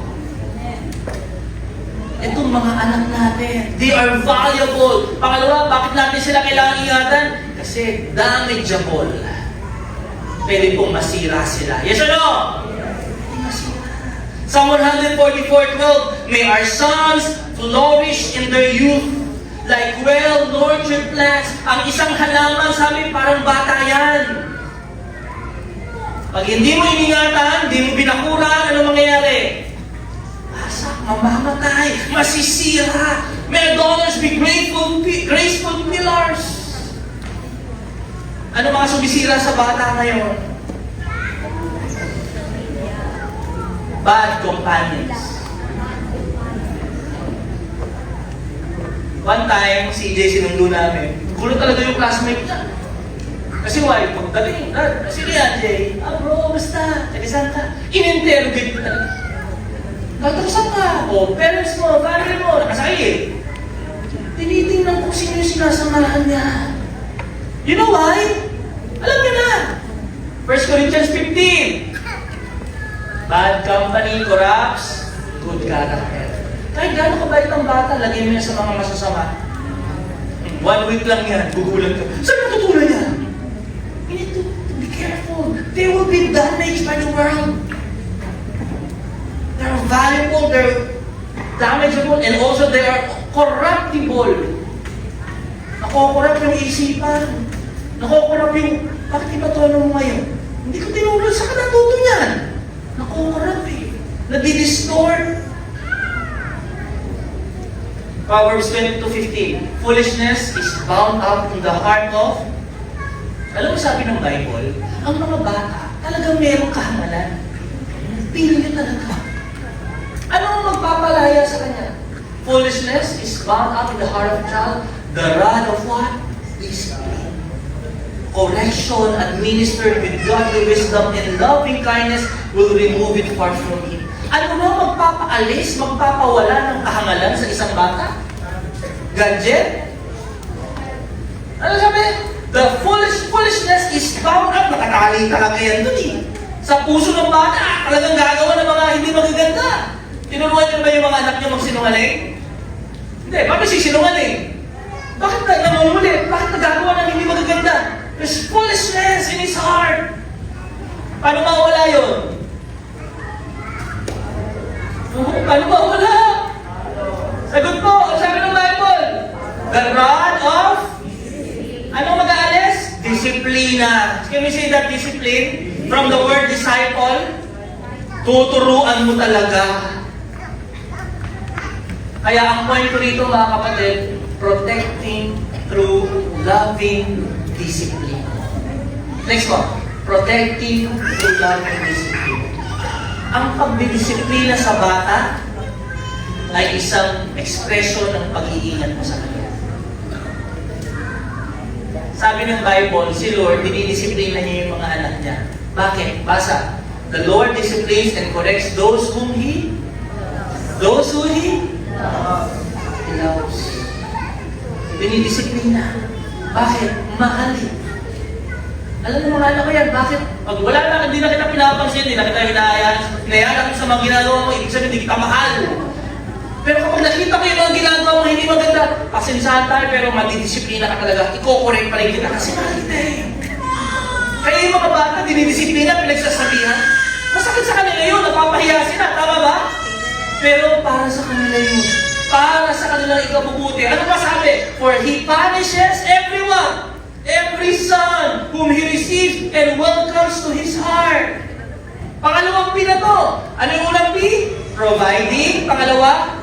Itong mga anak natin, they are valuable. Pangalawa, bakit natin sila kailangan ingatan? Kasi damageable. Pwede pong masira sila. Yes or no? Psalm 144:12, may our sons flourish in their youth like well-nurtured plants. Ang isang halaman, sabi, parang bata yan. Pag hindi mo iningatan, hindi mo binakuran, ano mangyayari? Basa, mamamatay, masisira. May daughters be graceful pillars. Ano mga sumisira sa bata ngayon? Bad companions. One time, si EJ sinundo namin. Gulo talaga yung classmate niya. Kasi why? Pagdating, sige yan, Jay. Bro, basta. Kasi saan ka? In-interrogate ko talaga. Dr. saan ka? Parents mo, family mo, nakasakit. Tinitingnan ko sino yung sinasamahan niya. You know why? Alam niyo na. 1 Corinthians 15. Bad company corrupts good character. Kahit gano'n kabait ang bata, lagay mo yan sa mga masasama. 1 week lang yan, gugulat ka. Saan natutunan yan? You need to be careful. They will be damaged by the world. They're valuable, they're damageable, and also they are corruptible. Nakokorrupt yung isipan. Nakokorrupt yung, bakit iba tono mo ngayon? Hindi ko tinulog sa kanatuto niyan. Nakukurap eh. Nadi-distort. Proverbs 22:15. Foolishness is bound up in the heart of... Alam mo sabi ng Bible, ang mga bata talagang merong kahangalan. Pili niya talaga. Ano ang magpapalaya sa kanya? Foolishness is bound up in the heart of a child. The rod of what? Discipline. Correction administered with godly wisdom and loving kindness will remove it far from him. Ano na magpapaalis, magpapawala ng kahangalan sa isang bata? Gadget? Ano sabi? The foolishness is bound up. Nakatali talaga yan dun eh. Sa puso ng bata, talagang gagawa ng mga hindi magaganda. Tinuruan niyo ba yung mga anak niyo magsinungaling? Hindi, bakit sisinungaling? Bakit namumulit? Bakit nagagawa ng hindi magaganda? There's foolishness in his heart. Paano mawala yun? Paano mawala? Sagot po, ang sabi ng Bible, the rod of, ano mag-aalis? Disiplina. Can we say that discipline? From the word disciple, tuturuan mo talaga. Kaya ang point ko rito mga kapatid, protecting through loving discipline. Next one. Protecting through loving discipline. Ang pagdidisiplina sa bata ay isang ekspresyon ng pag-iingat mo sa kanya. Sabi ng Bible, si Lord, dinidisiplina niya yung mga anak niya. Bakit? Basa. The Lord disciplines and corrects those who He loves. Dinidisiplina. Bakit? Mahal. Alam mo mga anak ko yan, bakit? Pag wala na, hindi na kita pinapansin, hindi na kita hinayaan ako sa mga ginagawa mo, ibig sabihin, hindi kita mahal. Pero kapag nakita ko yung mga ginagawa mo, hindi maganda, pasensahan tayo, pero madidisiplina ka talaga, iko-correct pa rin kita kasi mahal kita eh. Kaya yung mga bata, dinidisiplina, pinagsasabihan, masakit sa kanila yun, napapahiya sila, tama ba? Pero para sa kanila yun, para sa kanilang ikabubuti. Ano pa sabi? For He punishes everyone, every son whom He receives and welcomes to His heart. Pangalawang P na to. Ano yung unang P? Providing. Pangalawa?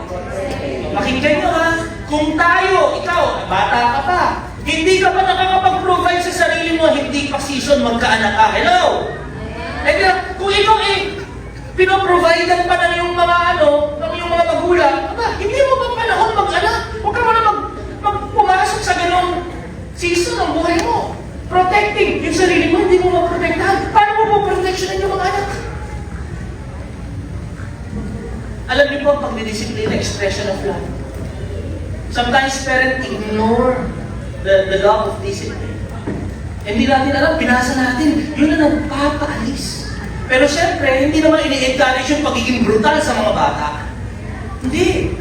Pakinggan nyo ha. Kung tayo, ikaw, bata ka pa, hindi ka pa nakakapag-provide sa sarili mo, hindi pa season magkaanak ka. Hello? Kung ikaw pinoprovidean pa ng yung mga ng yung mga magulang, hindi mo pa panahon mag-anak. Huwag ka mo na pumasok sa ganong season ng buhay mo. Protecting yung sarili mo, hindi mo maprotektahan. Paano mo maproteksyonan yung mga anak? Alam niyo po ang pagdidisiplina, expression of love. Sometimes parents ignore the love of discipline. Hindi natin alam, binasa natin, yun na nagpapaalis. Pero siyempre, hindi naman ini-encourage yung pagiging brutal sa mga bata. Hindi.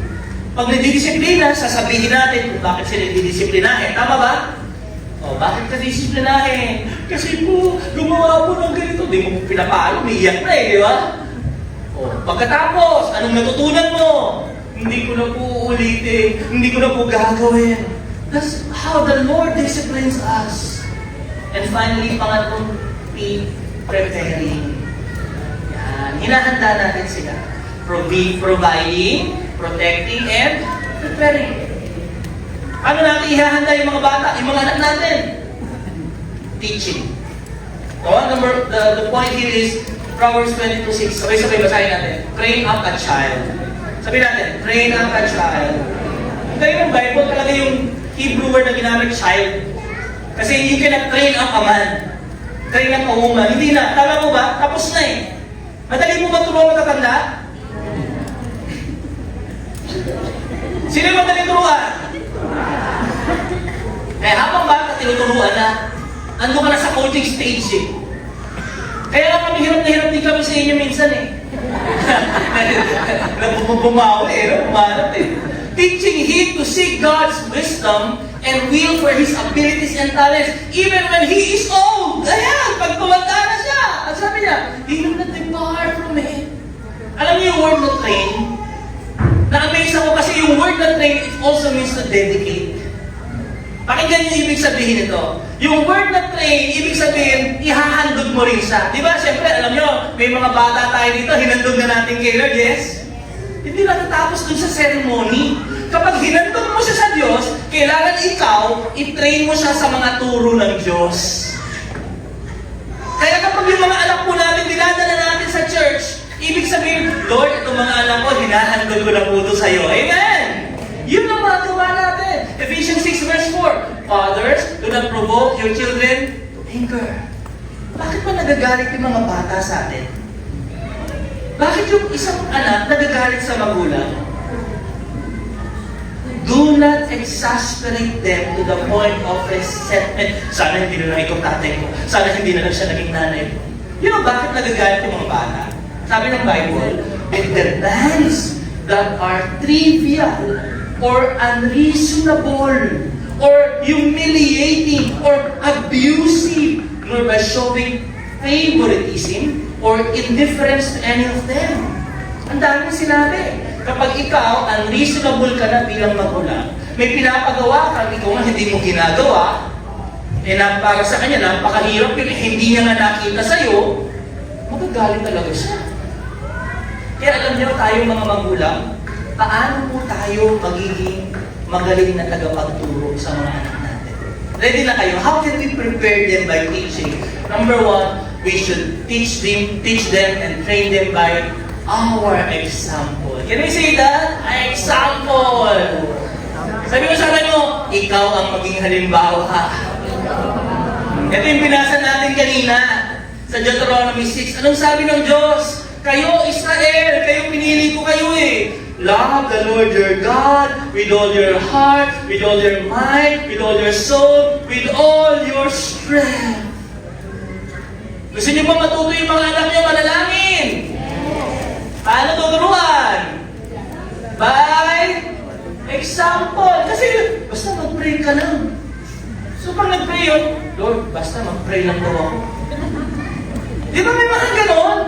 Pag nadidisiplina, sasabihin natin kung bakit sila didisiplinahin. Tama ba? O, bakit ka disiplinahin? Kasi po, gumawa po ng ganito. Di mo pinapalo, may iyak na di ba? O, pagkatapos, anong natutunan mo? Hindi ko na po ulitin. Hindi ko na po gagawin. That's how the Lord disciplines us. And finally, pangatlong P, preparing. Yan. Hinahanda natin sila. Providing, protecting, and preparing. Ano natin ihahanda yung mga bata, yung mga anak natin? Teaching. The point here is Proverbs 22:6. Sabay-sabay basahin natin. Train up a child. Sabi natin, train up a child. Kayo ng Bible talaga yung Hebrew word na ginamit, child. Kasi you cannot train up a man. Train up a woman. Hindi na. Tama mo ba? Tapos na eh. Madali mo ba turuan matatanda? Sino yung madali turuan? Habang bata, tinuturuan na. Ando ka na sa coaching stage eh. Kaya kami hirap na hirap din kami sa inyo minsan eh. Bumawi eh, bumanat eh. Teaching him to seek God's wisdom and will for his abilities and talents even when he is old. Ayan, pag tumanda na siya. At sabi niya, he will not depart from him. Alam niyo yung word na train? Na-amaze ako kasi yung word na train, it also means to dedicate. Pakinggan niyo ibig sabihin nito. Yung word na train, ibig sabihin, ihahandog mo rin siya. Di ba? Siyempre, alam niyo, may mga bata tayo dito, hinandog na natin kay Lord, yes? Hindi natatapos dun sa ceremony. Kapag hinandog mo siya sa Diyos, kailangan ikaw, i-train mo siya sa mga turo ng Diyos. Kaya kapag yung mga anak po natin, dinadala natin sa church, ibig sabihin, Lord, itong mga anak ko, hinahandog ko na po ito sa'yo. Amen! Yun ang magawa natin. Ephesians 6 verse 4, Fathers, do not provoke your children to anger. Bakit ba nagagalit yung mga bata sa atin? Bakit yung isang anak nagagalit sa magulang? Do not exasperate them to the point of resentment. Sana hindi na lang ikaw tatay ko. Sana hindi na lang siya naging nanay ko. You know, bakit nagagalit yung mga bata? Sabi ng Bible, with the demands that are trivial or unreasonable or humiliating or abusive, nor by showing favoritism or indifference to any of them. Ang dami sinabi. Kapag ikaw, unreasonable ka na bilang magulang, may pinapagawa ka, ikaw nga hindi mo ginagawa, para sa kanya, napakahirap yun, hindi niya nga nakita sa'yo, magagalit talaga siya. Kaya alam niyo, tayong mga magulang, paano po tayo magiging magaling na tagapagturo sa mga anak natin? Ready na kayo? How can we prepare them by teaching? Number one, we should teach them and train them by our example. Can we say that? Example! Sabi mo sa akin mo, ikaw ang maging halimbawa. Ito yung binasa natin kanina sa Deuteronomy 6. Anong sabi ng Diyos? Kayo, Israel, kayo pinili ko kayo eh. Love the Lord your God with all your heart, with all your mind, with all your soul, with all your strength. Gusto niyo ba matuto yung mga anak niyo manalangin? Paano tuturuan? By example. Kasi basta mag-pray ka lang. So pag nag-pray yun, Lord, basta mag-pray lang daw ako. Di ba may mga ganon?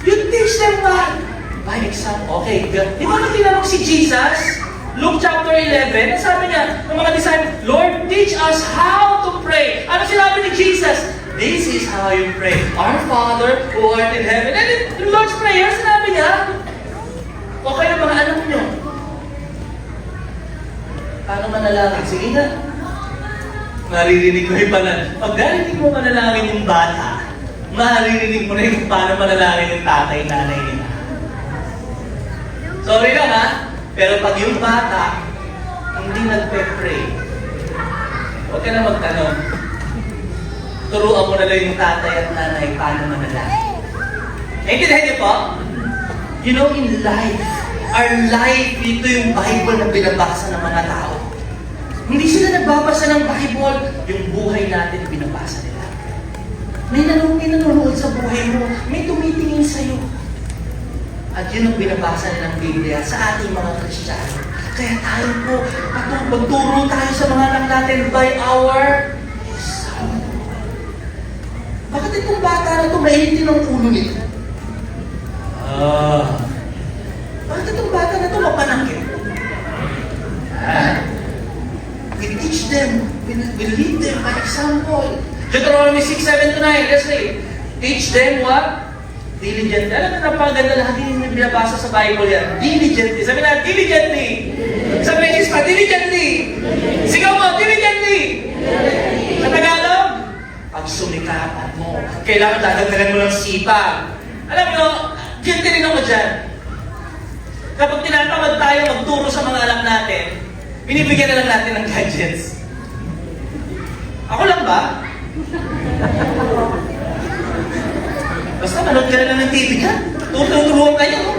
You teach them that. By example. Okay, di ba nang tinanong si Jesus? Luke chapter 11, sabi niya, ng mga disciples, Lord, teach us how to pray. Ano sinabi ni Jesus? This is how you pray. Our Father who art in heaven. And in Lord's Prayer, sinabi niya, o kayo mga anak niyo, paano manalangin? Sige na. Maririnig mo yung pag narinig mo manalangin yung bata, maririnig mo na yung paano manalangin yung tatay, nanay nila. Sorry lang ha, pero pag yung bata, hindi nagpe-pray, huwag ka na magtanong. Turuan mo na lang yung tatay at nanay paano manalangin. Naintindihan niyo po? You know, in life, our life, ito yung Bible na binabasa ng mga tao. Hindi sila nagbabasa ng Bible, yung buhay natin binabasa nila. May nanonood sa buhay mo, may tumitingin sa'yo. At yun ang binabasa nilang Biblia sa ating mga Kristiyano. Kaya tayo po, magturo tayo sa mga anak natin by our example. Bakit itong bata na ito mainitin ang ulo nito? Bakit itong bata na ito mapanakit? We teach them, we lead them by example. Deuteronomy 6:7-9, let's read. Teach them what? Diligently. Alam mo, napaganda lahat yung binabasa sa Bible yan. Diligently. Sabi na, diligently. Sa Beses pa, diligently. Sigaw mo, diligently. Sa Tagalog, pagsumikapan mo. Kailangan dadagdagan mo ng sipag. Alam mo, guilty rin ako dyan. Kapag tinatamad tayo magturo sa mga anak natin, binibigyan na lang natin ng gadgets. Ako lang ba? Basta manood ka na lang ng TV ka. Tuturuan kayo.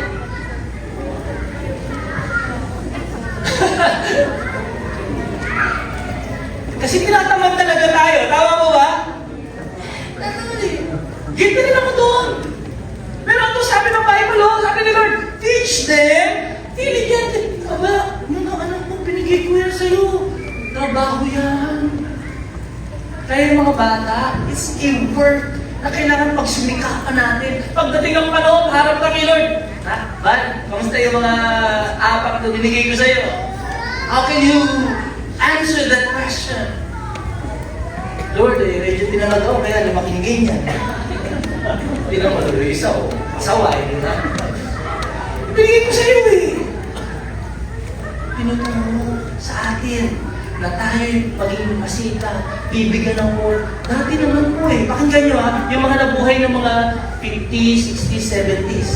Kasi tinatamad talaga tayo. Tama mo ba? Guilty rin ako doon. Pero ito sabi ng Bible, sabi ni Lord, teach them, diligently. Aba, mga anak mo, binigay ko yan sa'yo. Trabaho yan. Kaya yung mga bata, it's a work na kailangan pagsumikapan natin. Pagdating ang panahon, harap ka kay Lord. Ha? Bal, kamusta yung mga apak na binigay ko sa'yo? How can you answer that question? Lord, medyo tinamad ako, kaya lumaking ganyan. Hindi na maluloy isa o asawa, hindi na. Binigay ko sa'yo eh. Tinuturo sa atin na tayo maging masita, bibigyan ng more. Dati naman po eh, pakinggan nyo yung mga nabuhay ng mga 50s, 60s, 70s.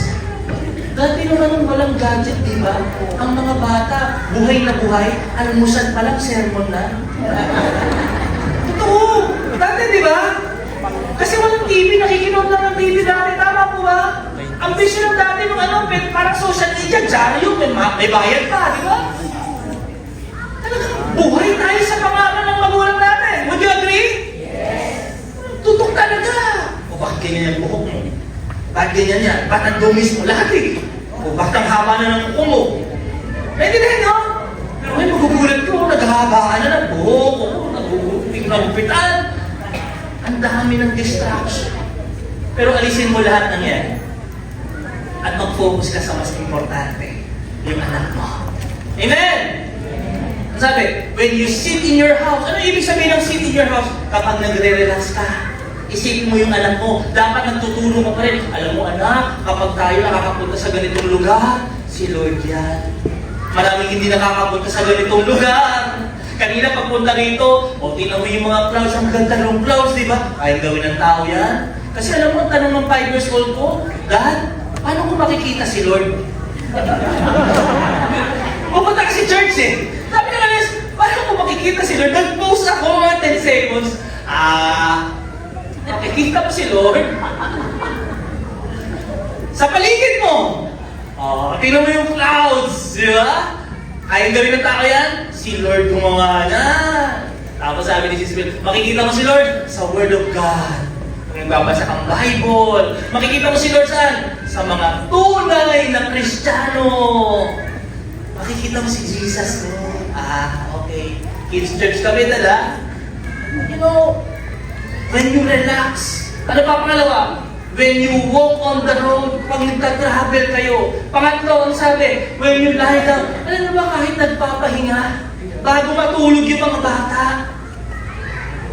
Dati naman walang gadget, di ba? Ang mga bata, buhay na buhay, almusal pa lang, sermon na. Totoo! Dati, di ba? Kasi walang TV, nakikinood lang ng TV dati. Tama po ba? Ang vision ng dati nung ano, parang social media, dyaryo, may bayad pa, di ba? Talagang buhay tayo sa pangalan ng magulang natin. Would you agree? Yes. Tutok talaga. O bakit ganyan yung buhok mo? Bakit ganyan yan? Ba't ang dumis mo? Lahat eh. O bakit ang haba na ng buhok mo? Pwede rin, no? Pero ngayon magugulat ko, naghahabaan na ng buhok. Nagugupit-gupitan. Ang dami ng distraction. Pero alisin mo lahat ng yan. At mag-focus ka sa mas importante, yung anak mo. Amen! Sabi, when you sit in your house, ano ibig sabihin ng sit in your house? Kapag nagre-relax ka, isipin mo yung anak mo, dapat nagtuturo mo pa rin. Alam mo anak, kapag tayo nakakapunta sa ganitong lugar, si Lord yan. Maraming hindi nakakapunta sa ganitong lugar. Kanina pagpunta rito, o tingnan mo yung mga clouds, ang ganda ng clouds, di ba? Kaya gawin ng tao yan. Kasi alam mo, ang tanong ng 5 years old ko, Dad, paano ko makikita si Lord? Pupunta ka si church eh. Sabi ka na, paano ko makikita si Lord? Nag-post ako mga 10 seconds. Nakikita mo si Lord? Sa paligid mo. Tingnan mo yung clouds, di ba? Kaya gawin ng tao yan? Si Lord gumawa na. Tapos sabi ni Sisbel, makikita mo si Lord sa Word of God. Kung nagbabasa kang Bible, makikita mo si Lord saan? Sa mga tunay na Kristiyano. Makikita mo si Jesus, no? Okay. Kids church kami dala. You know, when you relax, ano pa pangalawa? When you walk on the road, pag nagta-travel kayo. Pangatlo, ang sabi, when you lie down, alam mo ba kahit nagpapahinga, bago matulog yung mga bata,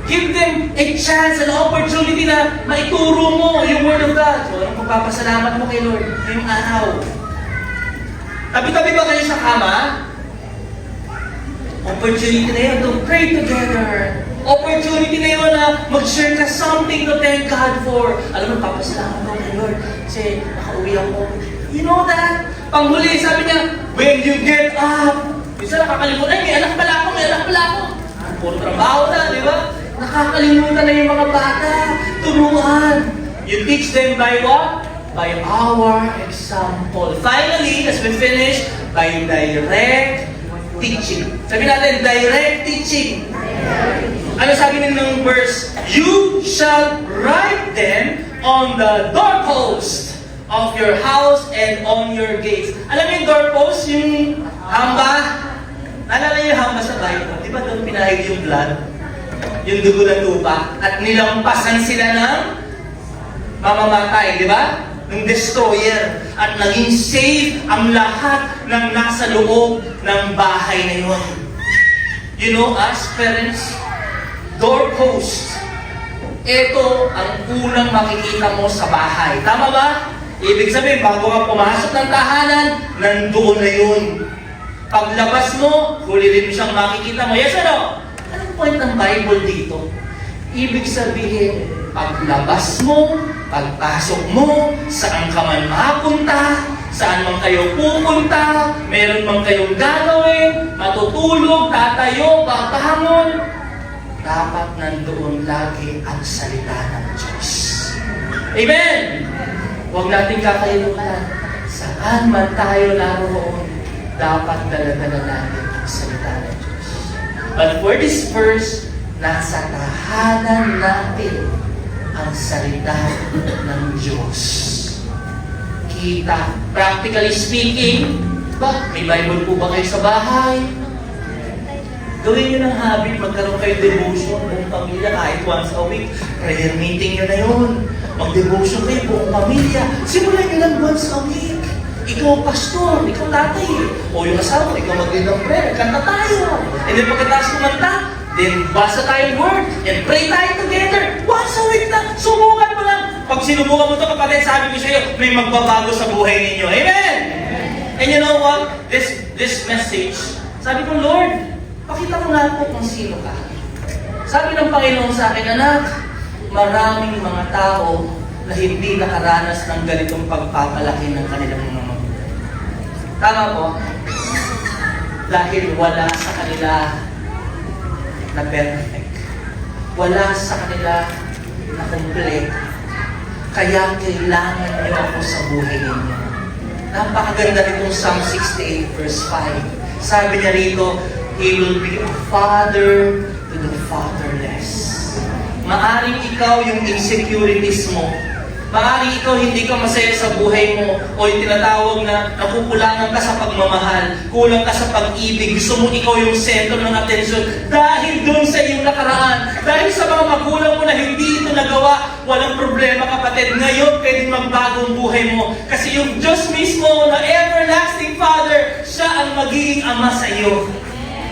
give them a chance, an opportunity na maituro mo yung Word of God. So, anong pagpapasalamat mo kay Lord ngayong araw? Tabi-tabi ba kayo sa kama? Opportunity na yun to pray together. Opportunity na yun na mag-share ka something to thank God for. Alam mo, papasalamat ko kay Lord kasi nakauwi ako. You know that? Panghuli, sabi niya, when you get up, minsan nakakalimutan, may anak pala ako. Puro trabaho na, di ba? Nakakalimutan na yung mga bata. Turuan. You teach them by what? By our example. Finally, as we finish, by direct teaching. Sabi natin, direct teaching. Ano sabi ng verse? You shall write them on the doorpost of your house and on your gates. Alam mo yung doorpost? Yung hamba? Naalala niyo yung hamba sa Bible? Di ba doon pinahid yung blood? Yung dugo ng lupa? At nilampasan sila ng mamamatay, di ba? Ng destroyer. At naging safe ang lahat ng nasa loob ng bahay na yun. You know, as parents, doorpost. Ito ang unang makikita mo sa bahay. Tama ba? Ibig sabihin, bago ka pumasok ng tahanan, nandoon na yun. Paglabas mo, huli rin mo siyang makikita mo. Yes or no? Anong point ng Bible dito? Ibig sabihin, paglabas mo, pagpasok mo, saan ka man mapunta, saan man kayo pupunta, meron man kayong gagawin, matutulog, tatayo, babangon, dapat nandoon lagi ang salita ng Diyos. Amen! Huwag natin kakalimutan, saan man tayo naroon, dapat dala-dala natin ang salita ng Diyos. But for this verse, nasa tahanan natin ang salita ng Diyos. Kita, practically speaking, may Bible po ba kayo sa bahay? Gawin nyo ng habit, magkaroon kayo devotion buong pamilya kahit once a week. Prayer meeting nyo na yun. Mag-devotion kayo buong pamilya. Simulan nyo lang once a week. Ikaw pastor, ikaw tatay. O yung asawa, ikaw mag-lead ng prayer. Kanta tayo. And then pagkatapos kumanta, then basa tayong word and pray tayo together. Once a week lang. Subukan mo lang. Pag sinubukan mo ito, kapatid, sabi ko sa iyo, may magbabago sa buhay ninyo. Amen! And you know what? This message, sabi ko, Lord, pakita mo nga po kung sino ka. Sabi ng Panginoon sa akin, anak, maraming mga tao na hindi nakaranas ng ganitong pagpapalaki ng kanilang mga magulang. Tama po? Dahil wala sa kanila na perfect. Wala sa kanila na kompleto. Kaya kailangan niyo ako sa buhay ninyo. Napakaganda nitong Psalm 68 verse 5. Sabi niya rito, He will be a father to the fatherless. Maaring ikaw yung insecurities mo. Maaring ikaw hindi ka masaya sa buhay mo o yung tinatawag na nakukulangan ka sa pagmamahal, kulang ka sa pag-ibig, gusto mo ikaw yung sentro ng atensyon dahil doon sa iyong nakaraan, dahil sa mga magulang mo na hindi ito nagawa, walang problema kapatid. Ngayon, pwedeng magbagong buhay mo kasi yung Diyos mismo na everlasting Father, siya ang magiging Ama sa iyo.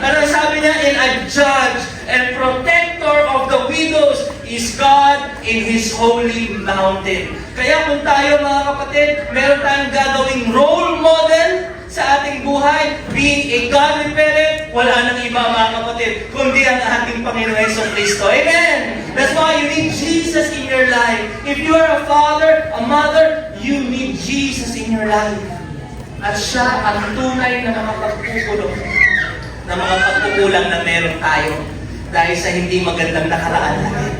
Pero sabi niya, in a judge and protector of the widows is God in His holy mountain. Kaya kung tayo mga kapatid, meron tayong gagawing role model sa ating buhay, being a godly parent, wala nang iba mga kapatid, kundi ang ating Panginoon Jesucristo. Amen! That's why you need Jesus in your life. If you are a father, a mother, you need Jesus in your life. At siya ang tunay na makapagpukulong ng mga pagkukulang na meron tayo dahil sa hindi magandang nakaraan natin.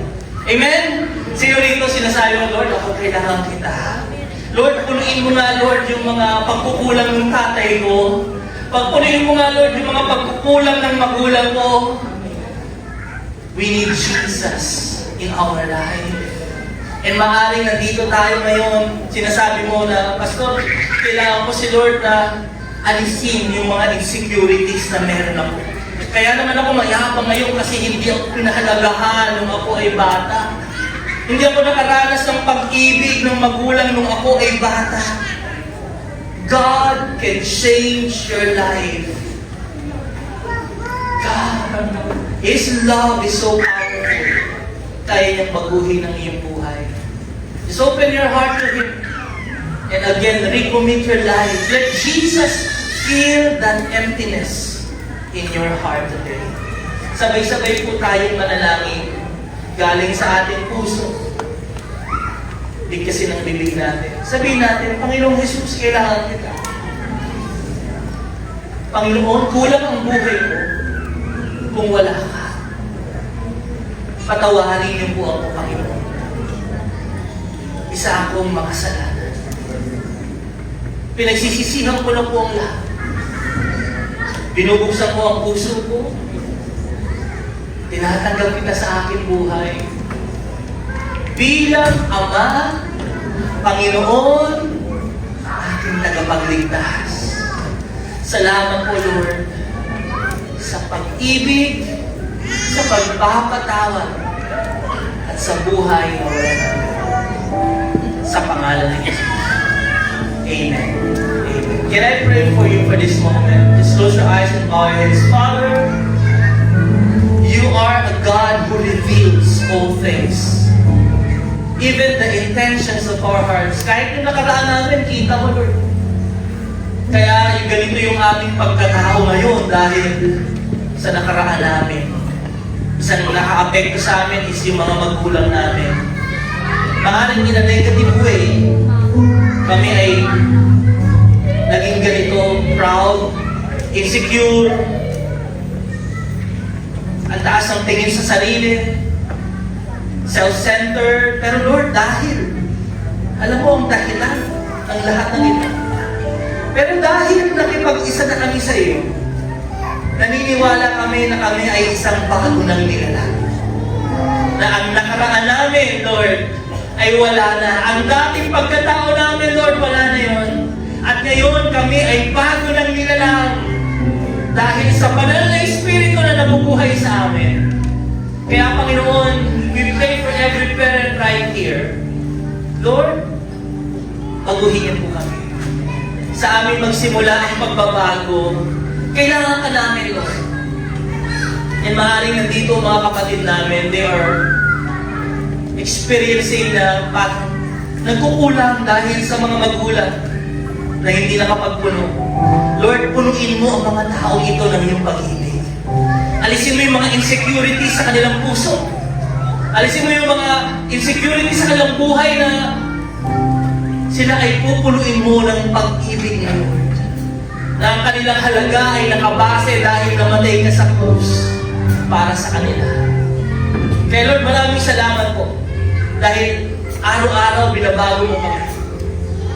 Amen? Sino rito sinasabi mo, Lord, ako kailangan kita. Lord, punuin mo nga, Lord, yung mga pagkukulang ng tatay ko. Pagpunuin mo nga, Lord, yung mga pagkukulang ng magulang ko. We need Jesus in our life. And maaaring nandito tayo ngayon, sinasabi mo na, Pastor, kailangan ko si Lord na alisin yung mga insecurities na meron ako. Kaya naman ako mayabang ngayon kasi hindi ako pinahalagahan nung ako ay bata. Hindi ako nakaranas ng pag-ibig ng magulang nung ako ay bata. God can change your life. God, His love is so powerful. Kaya niyang baguhin ang iyong buhay. Just open your heart to Him. And again, recommit your life. Let Jesus fill that emptiness in your heart today. Sabay-sabay po tayong manalangin galing sa ating puso. Bigkasin ang bibig natin. Sabihin natin, Panginoong Jesus, kailangan kita. Panginoon, kulang ang buhay ko kung wala ka. Patawarin niyo po ako, Panginoon. Isa akong makasalanan. Pinagsisisihan ko na po ang lahat. Binubuksan ko ang puso ko. Tinatanggap kita sa aking buhay. Bilang Ama, Panginoon, aking tagapagligtas. Salamat po, Lord, sa pag-ibig, sa pagpapatawad, at sa buhay na wala na. Sa pangalan ni Jesus. Amen. Amen. Can I pray for you for this moment? Just close your eyes and bow your heads. Father, you are a God who reveals all things. Even the intentions of our hearts. Kahit yung nakaraan namin, kita mo, Lord. Kaya yung ganito yung aming pagkatao ngayon dahil sa nakaraan namin. Isang naka-apekto sa amin is yung mga magulang namin. Maaaring in a negative way, kami ay naging ganito, proud, insecure, ang taas ng tingin sa sarili, self-centered. Pero Lord, dahil, alam mo ang dahilan ng lahat ng ito. Pero dahil nakipag-isa na kami sa iyo, naniniwala kami na kami ay isang bago ng nilalang. Na ang nakaraan namin, Lord, ay wala na. Ang dating pagkatao namin, Lord, wala na yun. At ngayon, kami ay bago ng nilalang. Dahil sa banal na Espiritu na nabubuhay sa amin. Kaya, Panginoon, we pray for every parent right here. Lord, baguhin po kami. Sa amin magsimula ang pagbabago, kailangan ka namin, Lord. And maaaring nandito mga kapatid namin, they are experiencing na parang nagkukulang dahil sa mga magulang na hindi nakapagpuno. Lord, punuin mo ang mga taong ito ng iyong pag-ibig. Alisin mo yung mga insecurity sa kanilang puso. Alisin mo yung mga insecurity sa kanilang buhay na sila ay pupunuin mo ng pag-ibig na Lord. Na ang kanilang halaga ay nakabase dahil namatay ka sa krus para sa kanila. Kaya Lord, maraming salamat po. Dahil araw-araw binabago mo kami.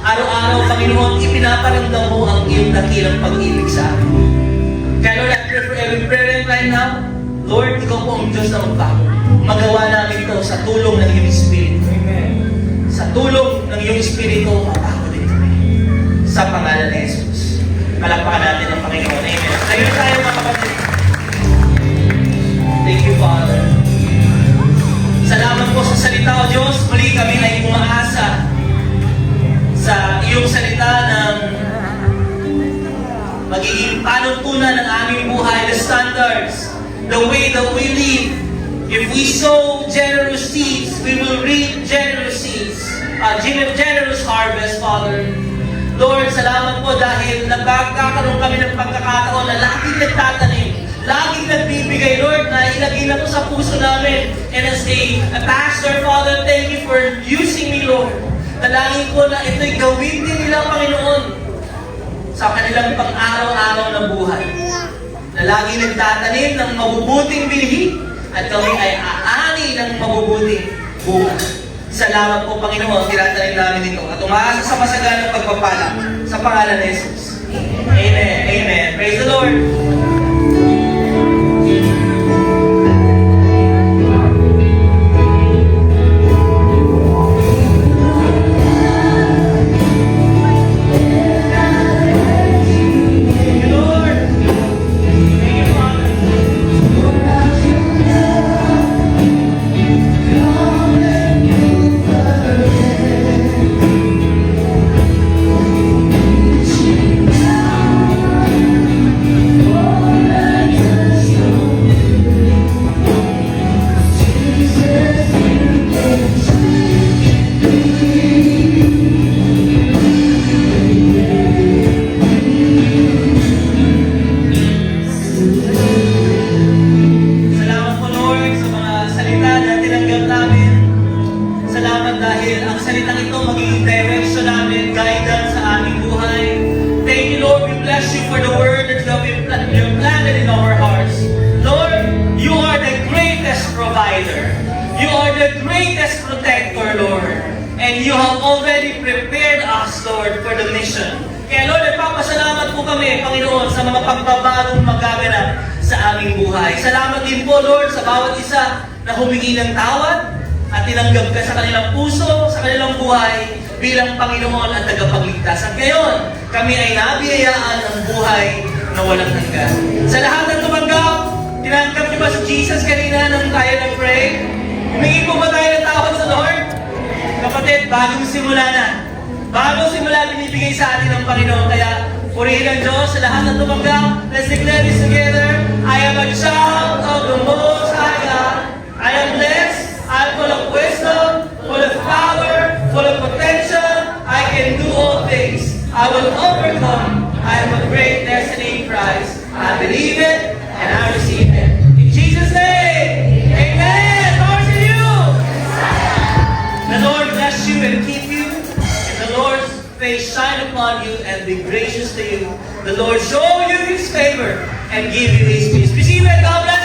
Araw-araw, Panginoon, ipinaparamdam mo ang iyong dakilang pag-ibig sa amin. Kaya Lord, I pray for every parent right now. Lord, ikaw po ang Diyos na magbago. Magawa namin ito sa tulong ng iyong Espiritu. Amen. Sa tulong ng iyong Espiritu, mabago din kami. Sa pangalan ni Jesus. Palakpakan natin ang Panginoon. Amen. Ayun tayo mga kapatid. Thank you, Father. Salamat po sa salita, O Diyos. Muli kami ay umaasa sa iyong salita ng magiging panuntunan ng aming buhay, the standards, the way that we live. If we sow generous seeds, we will reap generous seeds, generous harvest, Father. Lord, salamat po dahil nagkakaroon kami ng pagkakataon na laging nagtatanim, laging nagbibigay, Lord, na ilagay na to sa puso namin. And as a pastor, Father, thank you for using me, Lord. Dalangin ko na ito'y gawin din nila, Panginoon, sa kanilang pang-araw-araw na buhay. Na laging nagtatanim ng mabubuting binhi at kami ay aani ng mabubuting bunga. Salamat po, Panginoon, tinatanim namin ito at umaasa sa masaganang pagpapala sa pangalan ni Jesus. Amen. Amen. Praise the Lord. You are the greatest protector, Lord. And you have already prepared us, Lord, for the mission. Kaya Lord, nagpapasalamat po kami, Panginoon, sa mga pagbabagong magaganap sa aming buhay. Salamat din po, Lord, sa bawat isa na humingi ng tawad at tinanggap ka sa kanilang puso, sa kanilang buhay bilang Panginoon at tagapagligtas. At ngayon, kami ay nabiyayaan ng buhay na walang hanggan. Sa lahat ng tumanggap, tinanggap niyo ba si Jesus kanina nung tayo nag-pray? Humingi po ba tayo ng tawad sa Lord? Kapatid, bagong simula na. Bagong simula binibigay sa atin ng Panginoon. Kaya, purihin ang Diyos sa lahat ng tumanggap. Let's declare this together. I am a child of the Most High God. I am blessed. I'm full of wisdom, full of power, full of potential. I can do all things. I will overcome. I have a great destiny in Christ. I believe it and I receive it. In Jesus' name, amen. Power to you. The Lord bless you and keep you. And the Lord's face shine upon you and be gracious to you. The Lord show you His favor and give you His peace. Receive it. God bless.